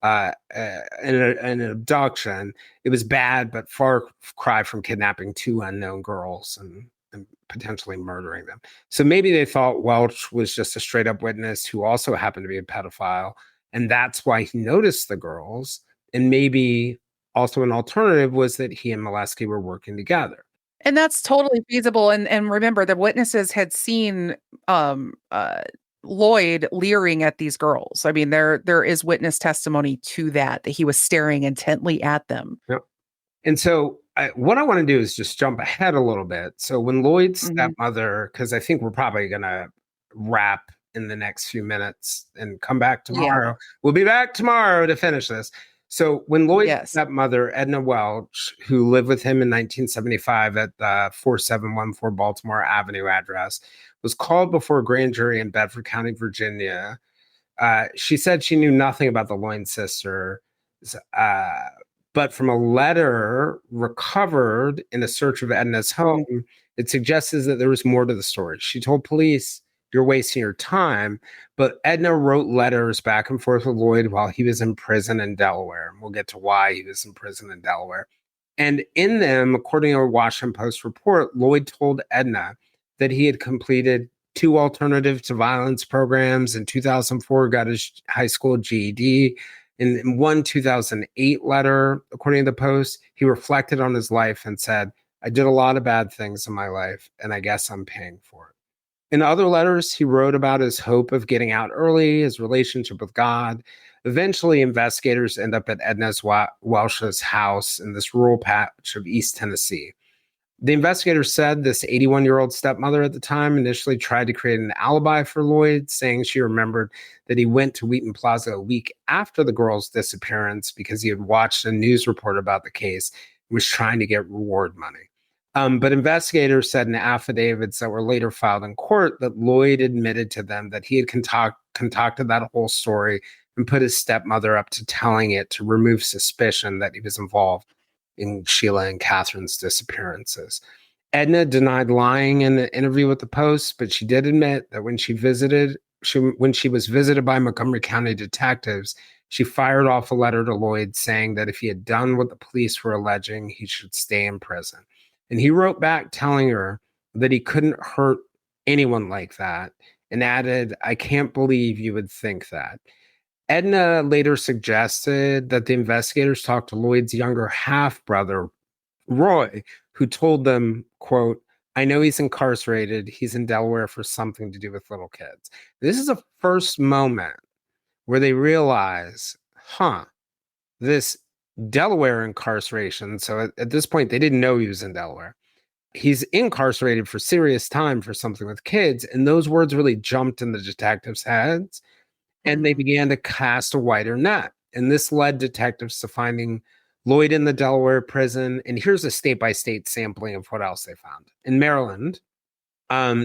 in an abduction. It was bad, but far cry from kidnapping 2 unknown girls and potentially murdering them. So maybe they thought Welch was just a straight up witness who also happened to be a pedophile. And that's why he noticed the girls. And maybe also an alternative was that he and Molesky were working together. And that's totally feasible. And remember, the witnesses had seen Lloyd leering at these girls. I mean, there is witness testimony to that he was staring intently at them. Yep. And so what I want to do is just jump ahead a little bit. So when Lloyd's stepmother, because I think we're probably going to wrap in the next few minutes and come back Yeah. tomorrow. We'll be back tomorrow to finish this. So when Lloyd's Yes. stepmother, Edna Welch, who lived with him in 1975 at the 4714 Baltimore Avenue address, was called before a grand jury in Bedford County, Virginia, she said she knew nothing about the Loyne sisters, but from a letter recovered in a search of Edna's home, it suggests that there was more to the story. She told police, "You're wasting your time." But Edna wrote letters back and forth with Lloyd while he was in prison in Delaware. And we'll get to why he was in prison in Delaware. And in them, according to a Washington Post report, Lloyd told Edna that he had completed 2 alternative to violence programs. In 2004, got his high school GED. In one 2008 letter, according to the Post, he reflected on his life and said, "I did a lot of bad things in my life, and I guess I'm paying for it." In other letters, he wrote about his hope of getting out early, his relationship with God. Eventually, investigators end up at Edna's Welch's house in this rural patch of East Tennessee. The investigators said this 81-year-old stepmother at the time initially tried to create an alibi for Lloyd, saying she remembered that he went to Wheaton Plaza a week after the girl's disappearance because he had watched a news report about the case and was trying to get reward money. But investigators said in affidavits that were later filed in court that Lloyd admitted to them that he had concocted that whole story and put his stepmother up to telling it to remove suspicion that he was involved in Sheila and Katherine's disappearances. Edna denied lying in the interview with the Post, but she did admit that when she was visited by Montgomery County detectives, she fired off a letter to Lloyd saying that if he had done what the police were alleging, he should stay in prison. And he wrote back telling her that he couldn't hurt anyone like that and added, "I can't believe you would think that." Edna later suggested that the investigators talked to Lloyd's younger half-brother, Roy, who told them, quote, "I know he's incarcerated. He's in Delaware for something to do with little kids." This is the first moment where they realize, this Delaware incarceration. So at this point, they didn't know he was in Delaware. He's incarcerated for serious time for something with kids. And those words really jumped in the detectives' heads. And they began to cast a wider net. And this led detectives to finding Lloyd in the Delaware prison. And here's a state-by-state sampling of what else they found. In Maryland,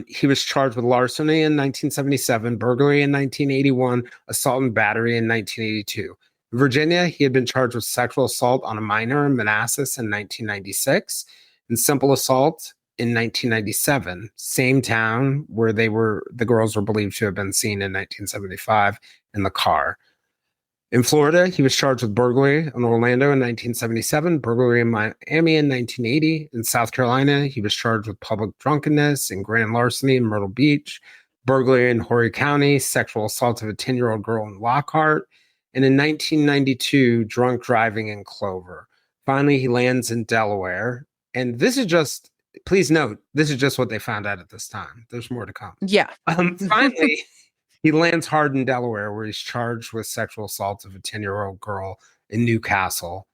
he was charged with larceny in 1977, burglary in 1981, assault and battery in 1982. In Virginia, he had been charged with sexual assault on a minor in Manassas in 1996 and simple assault in 1997, same town where the girls were believed to have been seen in 1975 in the car. In Florida, he was charged with burglary in Orlando in 1977, burglary in Miami in 1980. In South Carolina, he was charged with public drunkenness and grand larceny in Myrtle Beach, burglary in Horry County, sexual assault of a 10-year-old girl in Lockhart, and in 1992, drunk driving in Clover. Finally, he lands in Delaware. And this is just, please note, this is just what they found out at this time. There's more to come. Yeah. Finally, he lands hard in Delaware, where he's charged with sexual assault of a 10-year-old girl in Newcastle.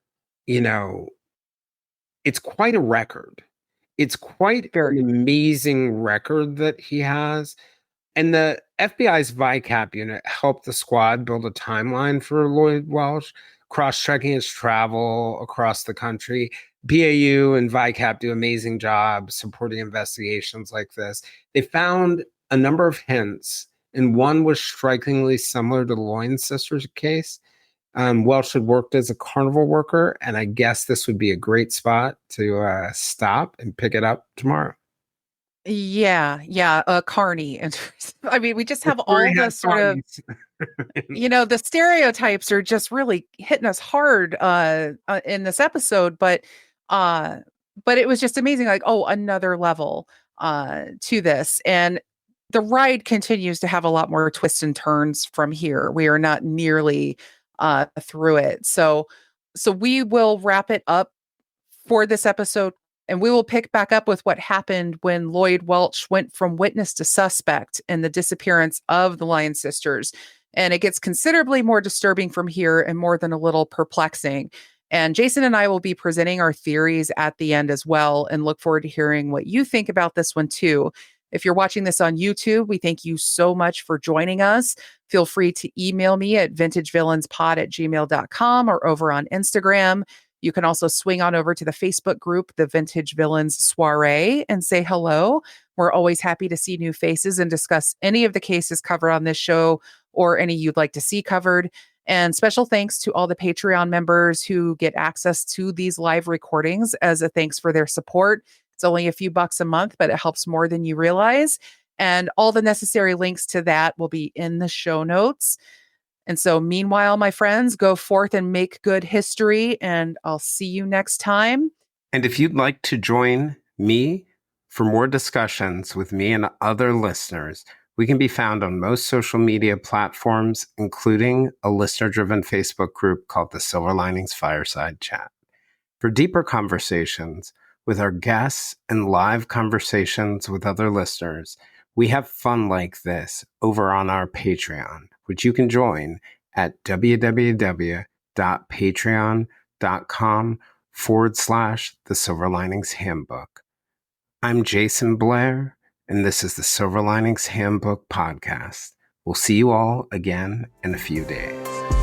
You know, it's quite a record. It's quite an amazing record that he has. And the FBI's VICAP unit helped the squad build a timeline for Lloyd Welch, cross-checking his travel across the country. BAU and VICAP do amazing jobs supporting investigations like this. They found a number of hints, and one was strikingly similar to the Lyon sisters case. Welch had worked as a carnival worker, and I guess this would be a great spot to stop and pick it up tomorrow. Yeah, Carney. And I mean, we just have all the sort of, the stereotypes are just really hitting us hard in this episode, but it was just amazing. Like, another level to this. And the ride continues to have a lot more twists and turns from here. We are not nearly through it. So we will wrap it up for this episode. And we will pick back up with what happened when Lloyd Welch went from witness to suspect in the disappearance of the Lyon sisters. And it gets considerably more disturbing from here and more than a little perplexing. And Jayson and I will be presenting our theories at the end as well, and look forward to hearing what you think about this one too. If you're watching this on YouTube, we thank you so much for joining us. Feel free to email me at vintagevillainspod@gmail.com or over on Instagram. You can also swing on over to the Facebook group, the Vintage Villains Soiree, and say hello. We're always happy to see new faces and discuss any of the cases covered on this show or any you'd like to see covered. And special thanks to all the Patreon members who get access to these live recordings as a thanks for their support. It's only a few bucks a month, but it helps more than you realize. And all the necessary links to that will be in the show notes. And so, meanwhile, my friends, go forth and make good history, and I'll see you next time. And if you'd like to join me for more discussions with me and other listeners, we can be found on most social media platforms, including a listener-driven Facebook group called the Silver Linings Fireside Chat. For deeper conversations with our guests and live conversations with other listeners, we have fun like this over on our Patreon, which you can join at www.patreon.com/The Silver Linings Handbook. I'm Jayson Blair, and this is the Silver Linings Handbook podcast. We'll see you all again in a few days.